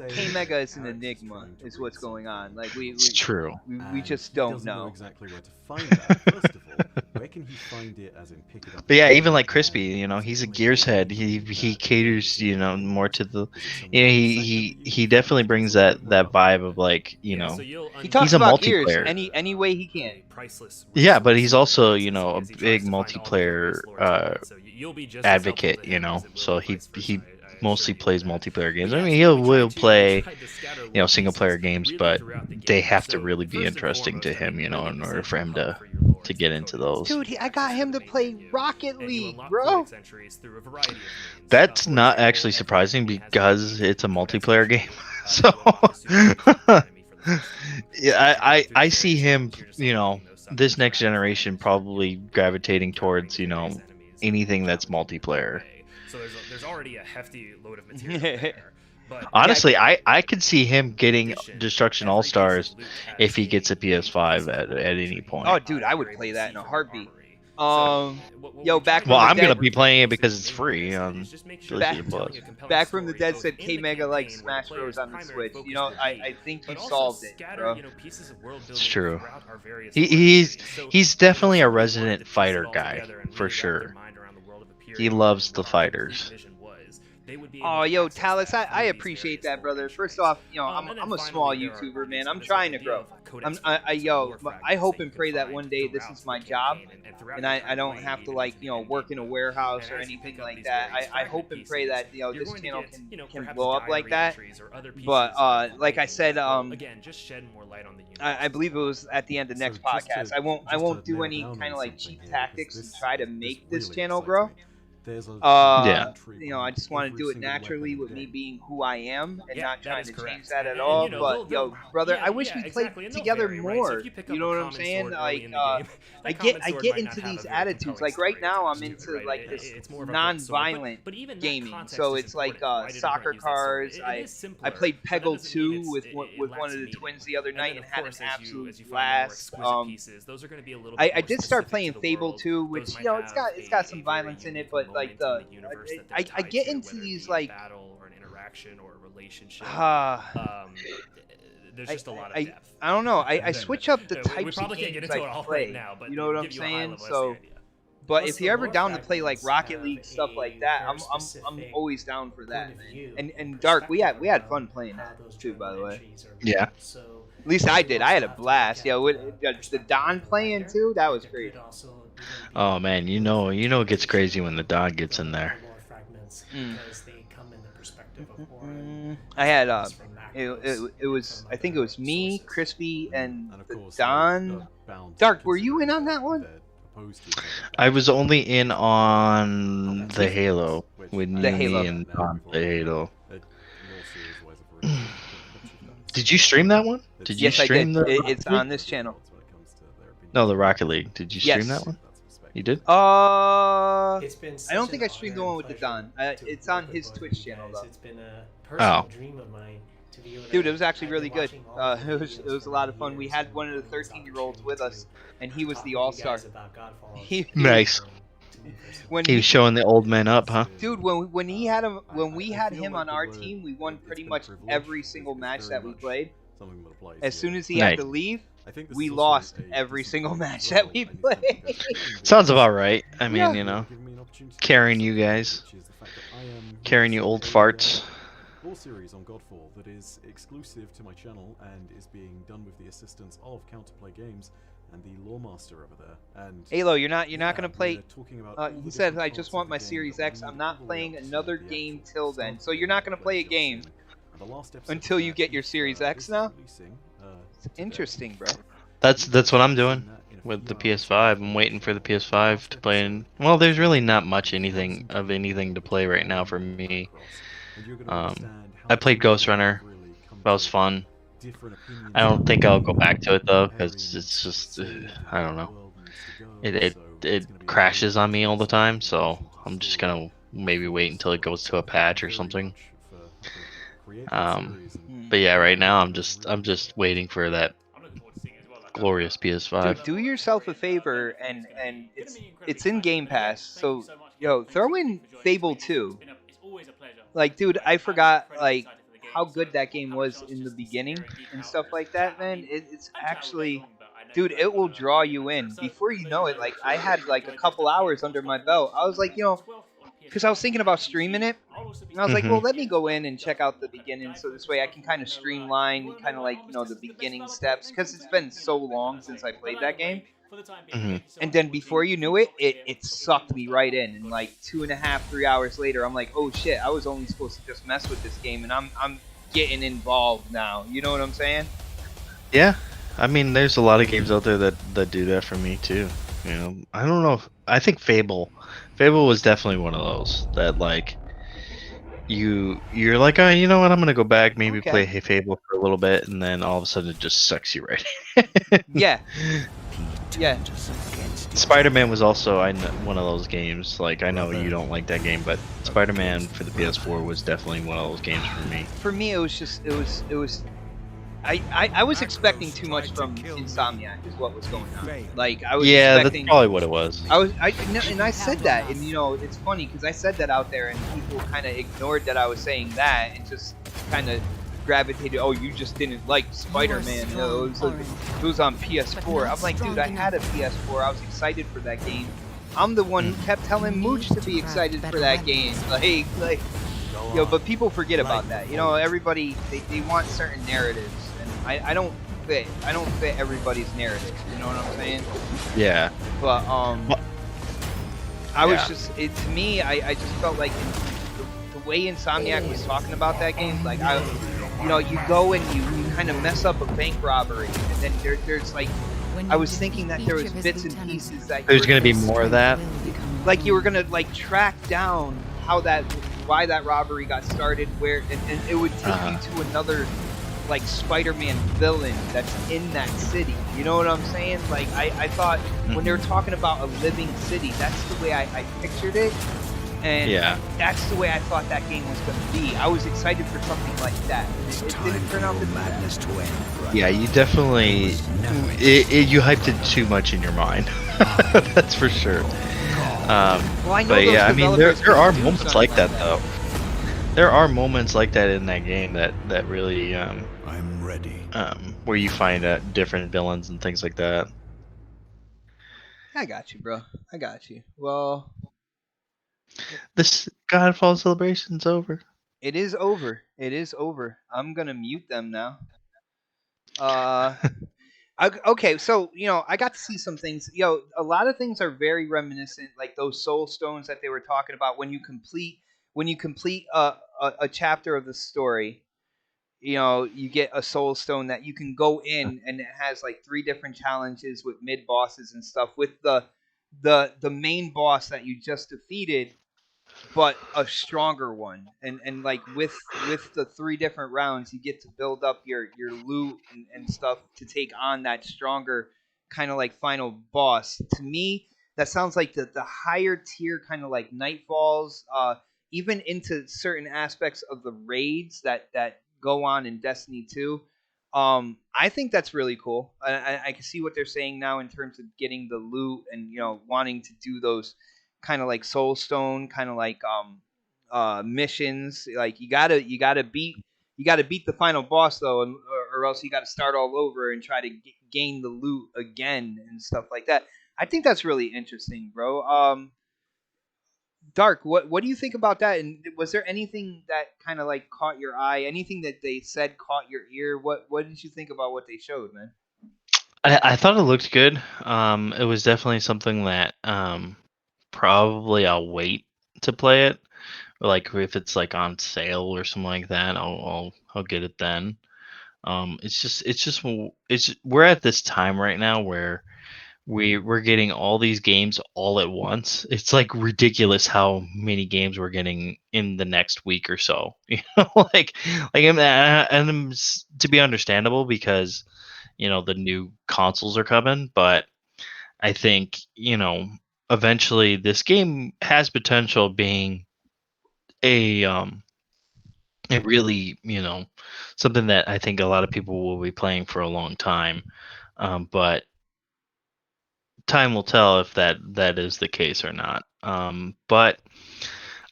K Mega is an enigma, is what's going on. Like it's true. We just don't know exactly where to find that. First of all, where can he find it, as in pick it up? But yeah, even like Crispy, you know, he's a Gears head. He caters, you know, more to the, you know, he definitely brings that vibe of, like, you know, he talks he's a about multiplayer Gears any way he can. Yeah, but he's also, you know, a big multiplayer advocate, you know. So he mostly plays multiplayer games. I mean, he will play, you know, single player games, but they have to really be interesting to him, you know, in order for him to get into those. Dude, I got him to play Rocket League, bro. That's not actually surprising, because it's a multiplayer game. So yeah, I see him, you know, this next generation probably gravitating towards, you know, anything that's multiplayer. So there's already a hefty load of material there. But honestly, I could see him getting Destruction All Stars if he gets a PS5 at any point. Oh, dude, I would play that in a heartbeat. Yo, back Well, from the I'm gonna dead, be playing it because it's free on back, PlayStation Plus. back from the dead said K Mega likes Smash Bros on the Switch. You know, I think you solved it, bro. It's true. He's definitely a resident fighter guy for sure. He loves the fighters. Oh, yo, Talus, I appreciate that, brother. First off, you know, I'm a small YouTuber, man. I'm trying to grow. I hope and pray that one day this is my job, and I don't have to, like, you know, work in a warehouse or anything like that. I hope and pray that, you know, this channel can blow up like that. But like I said, I believe it was at the end of next podcast. I won't do any kind of like cheap tactics to try to make this channel grow. Yeah. You know, I just want to do it naturally with me being who I am and not trying to change that at all. But yo, brother, I wish we played together more. You know what I'm saying? Like, I get into these attitudes. Like right now, I'm into like this non-violent gaming. So it's like soccer cars. I played Peggle 2 with one of the twins the other night and had an absolute blast. I did start playing Fable 2, which, you know, it's got some violence in it, but like I get into these like battle or an interaction or a relationship. There's just a lot of depth. I don't know. I switch up the types we probably of can't games get into I it all play. right now, but you know what I'm give you a high saying? level, that's So, the idea. but if you're ever down to play like Rocket League stuff like that, I'm always down for that, man. And Dark, we had fun playing that too, by the way. Yeah. At least I did. I had a blast. Yeah, with the Don playing too, that was great. Oh man, you know it gets crazy when the dog gets in there. I had it was, I think it was me, Crispy, and the Don. Dark, were you in on that one? I was only in on the Halo with The Halo. me and Don the Halo. Did you stream that one? Did you Yes, I stream did. the? It's on this channel. No, the Rocket League. Did you stream that one? You did? I It's been don't think I streamed the one with the Don. It's on his Twitch channel though. It's been a personal Oh. dream of mine to be able to. Dude, it was actually really I've been good. watching all It was a lot of fun. We had one of the 13-year-olds with us, and he was the all-star. Nice. When He was showing the old men up, huh? Dude, when we had him on our team, we won pretty much every single match that we played. As soon as he had to leave, we lost every single match that we played. Sounds about right. I mean, Yeah. you know, carrying you guys, carrying you old farts. Whole series on Godfall that is exclusive to my channel and is being done with the assistance of Counterplay Games and the Lawmaster over there. And Halo, you're not gonna play. we're talking about all He the said, different "I parts just of want the my game Series that X. move I'm not all the way playing up to another the game actual till then." start So you're not gonna of play a the game episode. And the last episode until of you that get your is, Series X is now? releasing, Interesting, bro. That's what I'm doing with the PS5. I'm waiting for the PS5 to play. Well, there's really not much anything to play right now for me. I played Ghost Runner. That was fun. I don't think I'll go back to it though, because it's just I don't know. It crashes on me all the time, so I'm just gonna maybe wait until it goes to a patch or something. But yeah, right now I'm just waiting for that glorious PS5. Dude, do yourself a favor, and it's in Game Pass. So yo, throw in Fable 2. Like, dude, I forgot like how good that game was in the beginning and stuff like that, man. It's actually, dude, it will draw you in. Before you know it, like I had like a couple hours under my belt. I was like, you know, because I was thinking about streaming it, and I was like, well, let me go in and check out the beginning, so this way I can kind of streamline, kind of like, you know, the beginning steps, because it's been so long since I played that game. And then before you knew it, it sucked me right in. And like 2.5, 3 hours later, I'm like, oh shit, I was only supposed to just mess with this game, and I'm getting involved now. You know what I'm saying? Yeah, I mean, there's a lot of games out there that do that for me too. You know, I don't know. I think Fable was definitely one of those that like you're like, oh, you know what? I'm gonna go back, maybe play Fable for a little bit, and then all of a sudden it just sucks you right in. Yeah. Yeah. Spider-Man was also one of those games. Like, I know you don't like that game, but Spider-Man for the PS4 was definitely one of those games for me. For me, it was just it was. I was expecting too much from Insomniac is what was going on. Like I was Yeah, that's expecting. probably what it was. I said that, and it's funny because I said that out there, and people kind of ignored that I was saying that, and just kind of gravitated. Oh, you just didn't like Spider-Man. It was on PS4. I'm like, dude, I had a PS4. I was excited for that game. I'm the one who kept telling Mooch to be excited for that game. Like, but people forget about that. Everybody they want certain narratives, and I don't fit. I don't fit everybody's narrative. You know what I'm saying? Yeah. But I was just to me, I just felt like the way Insomniac was talking about that game, like you go and you kind of mess up a bank robbery, and then there's like. I was thinking that there was bits and pieces that there's going to be more of that. Like you were gonna like track down why that robbery got started, where and it would take you to another like Spider-Man villain that's in that city. You know what I'm saying? Like I thought when they were talking about a living city, that's the way I pictured it. And that's the way I thought that game was going to be. I was excited for something like that. It didn't turn out to madness to end. Yeah, you definitely you hyped it too much in your mind. That's for sure. Well, I know but yeah, I mean, there are moments like that though. There are moments like that in that game that really I'm ready. Where you find different villains and things like that. I got you, bro. I got you. Well. This Godfall celebration's over. It is over. It is over. I'm gonna mute them now. Okay, so I got to see some things. A lot of things are very reminiscent, like those soul stones that they were talking about. When you complete a chapter of the story, you get a soul stone that you can go in, and it has like 3 different challenges with mid bosses and stuff. With the main boss that you just defeated, but a stronger one, and like with the 3 different rounds you get to build up your loot and stuff to take on that stronger kind of like final boss. To me that sounds like the higher tier, kind of like Nightfalls, even into certain aspects of the raids that go on in Destiny 2. I think that's really cool. I can see what they're saying now in terms of getting the loot and wanting to do those kind of like soul stone, kind of like missions. Like you gotta beat the final boss though, or else you gotta start all over and try to gain the loot again and stuff like that. I think that's really interesting, bro. Dark, what do you think about that? And was there anything that kind of like caught your eye? Anything that they said caught your ear? What did you think about what they showed, man? I thought it looked good. It was definitely something that probably I'll wait to play it. Like if it's like on sale or something like that, I'll get it then. It's we're at this time right now where we're getting all these games all at once. It's like ridiculous how many games we're getting in the next week or so. To be understandable because the new consoles are coming, but I think eventually this game has potential being a it really something that I think a lot of people will be playing for a long time, but time will tell if that is the case or not. But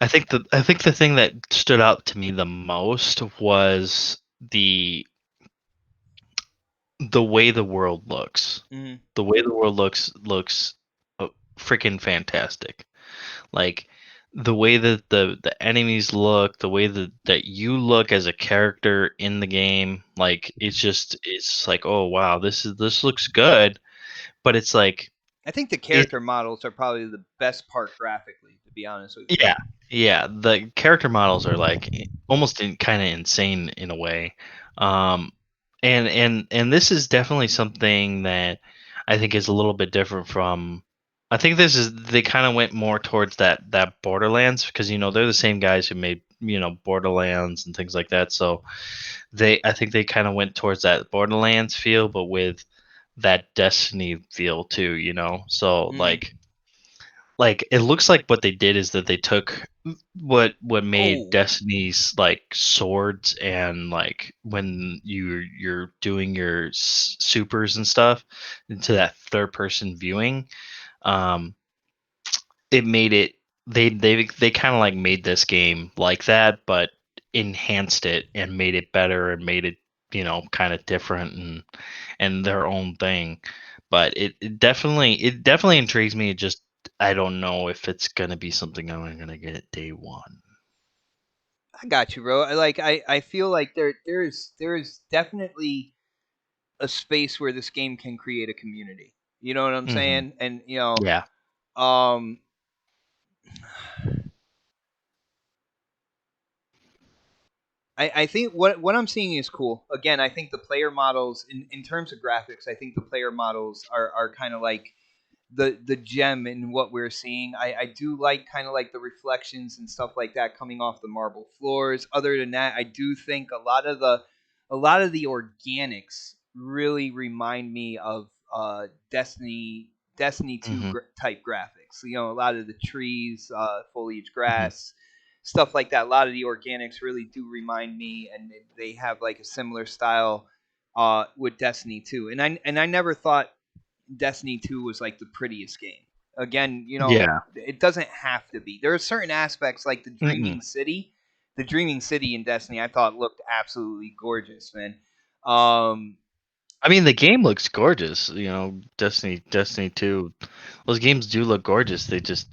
I think the thing that stood out to me the most was the way the world looks. Mm-hmm. The way the world looks freaking fantastic. Like the way that the enemies look, the way that you look as a character in the game, like it's like, oh wow, this looks good, but it's like I think the character models are probably the best part graphically, to be honest with you. Yeah, the character models are like almost kind of insane in a way. And this is definitely something that I think is a little bit different from. I think they kind of went more towards that Borderlands, because they're the same guys who made Borderlands and things like that. So I think they kind of went towards that Borderlands feel, but with that Destiny feel too. So like like it looks like what they did is that they took what made Oh. Destiny's like swords and like when you're doing your supers and stuff into that third person viewing. It made it they kind of like made this game like that, but enhanced it and made it better and made it kind of different and their own thing. But it definitely intrigues me. It just I don't know if it's gonna be something I'm gonna get day one. I got you, bro. I feel like there's definitely a space where this game can create a community. You know what I'm saying? And Yeah. um I think what I'm seeing is cool. Again, I think the player models in terms of graphics, I think the player models are kind of like the gem in what we're seeing. I do like kind of like the reflections and stuff like that coming off the marble floors. Other than that, I do think a lot of the organics really remind me of Destiny 2 type graphics. A lot of the trees, foliage, grass, stuff like that. A lot of the organics really do remind me, and they have like a similar style with Destiny 2. And I never thought Destiny 2 was like the prettiest game. Again, Yeah. it doesn't have to be. There are certain aspects like the Dreaming City. The Dreaming City in Destiny I thought looked absolutely gorgeous, man. I mean, the game looks gorgeous. Destiny 2. Those games do look gorgeous. They just,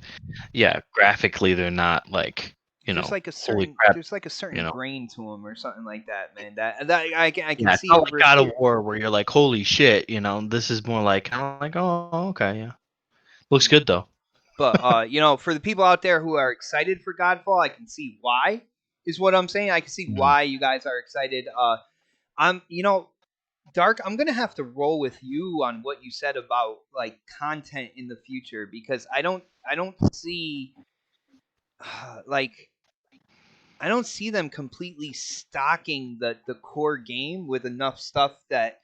graphically they're not like, there's like a holy certain crap. there's like a certain you know. grain to them or something like that, man. That I can Yeah, it's see not over like God of here. War where you're like, holy shit. This is more like kind of like, oh, okay, yeah. Looks good though. But for the people out there who are excited for Godfall, I can see why. Is what I'm saying. I can see why you guys are excited. Dark, I'm gonna have to roll with you on what you said about like content in the future because I don't see like I don't see them completely stocking the core game with enough stuff that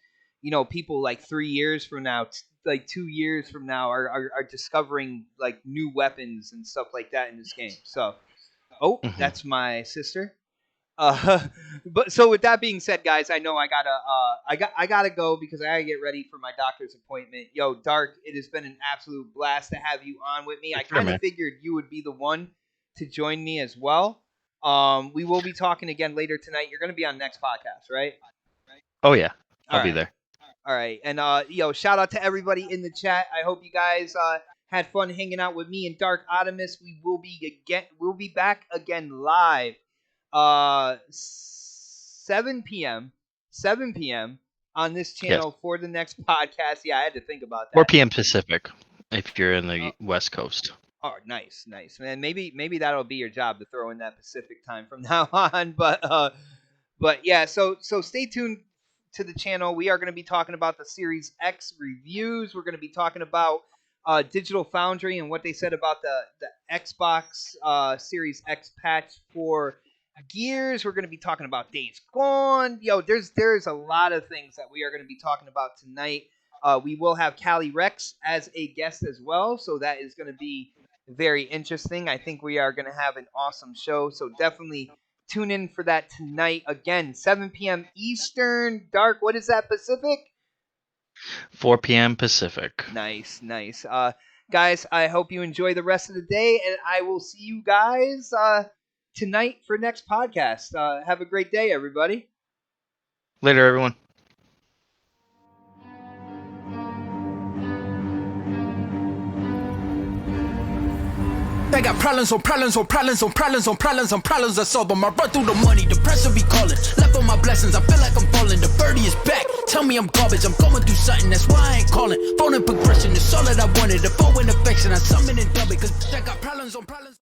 people like 3 years from now, like 2 years from now, are discovering like new weapons and stuff like that in this game. So, that's my sister. But so with that being said, guys, I know I gotta go because I gotta get ready for my doctor's appointment. Yo, Dark, it has been an absolute blast to have you on with me. I kind of figured you would be the one to join me as well. We will be talking again later tonight. You're gonna be on next podcast, right? Oh yeah, I'll be right. there. All right, and shout out to everybody in the chat. I hope you guys had fun hanging out with me and Dark Optimus. We'll be back again live. 7 p.m. on this channel for the next podcast. Yeah, I had to think about that. 4 p.m. Pacific, if you're in the West Coast. Oh, nice, man. Maybe that'll be your job to throw in that Pacific time from now on. But yeah. So stay tuned to the channel. We are going to be talking about the Series X reviews. We're going to be talking about Digital Foundry and what they said about the Xbox Series X patch for Gears. We're going to be talking about Days Gone. There's a lot of things that we are going to be talking about tonight. We will have Callie Rex as a guest as well, so that is going to be very interesting. I think we are going to have an awesome show, so definitely tune in for that tonight. Again, 7 p.m. Eastern. Dark, what is that, Pacific? 4 p.m. Pacific. Nice. Guys, I hope you enjoy the rest of the day, and I will see you guys tonight for next podcast. Have a great day, everybody. Later, everyone. I got problems on problems on problems on problems on problems on problems I solve them. I run through the money, the pressure be calling. Left on my blessings, I feel like I'm falling. The birdie is back. Tell me I'm garbage, I'm going through something, that's why I ain't calling. Phone and progression is all that I wanted. The phone and affection, I summon and dub it. Cause I got problems on problems.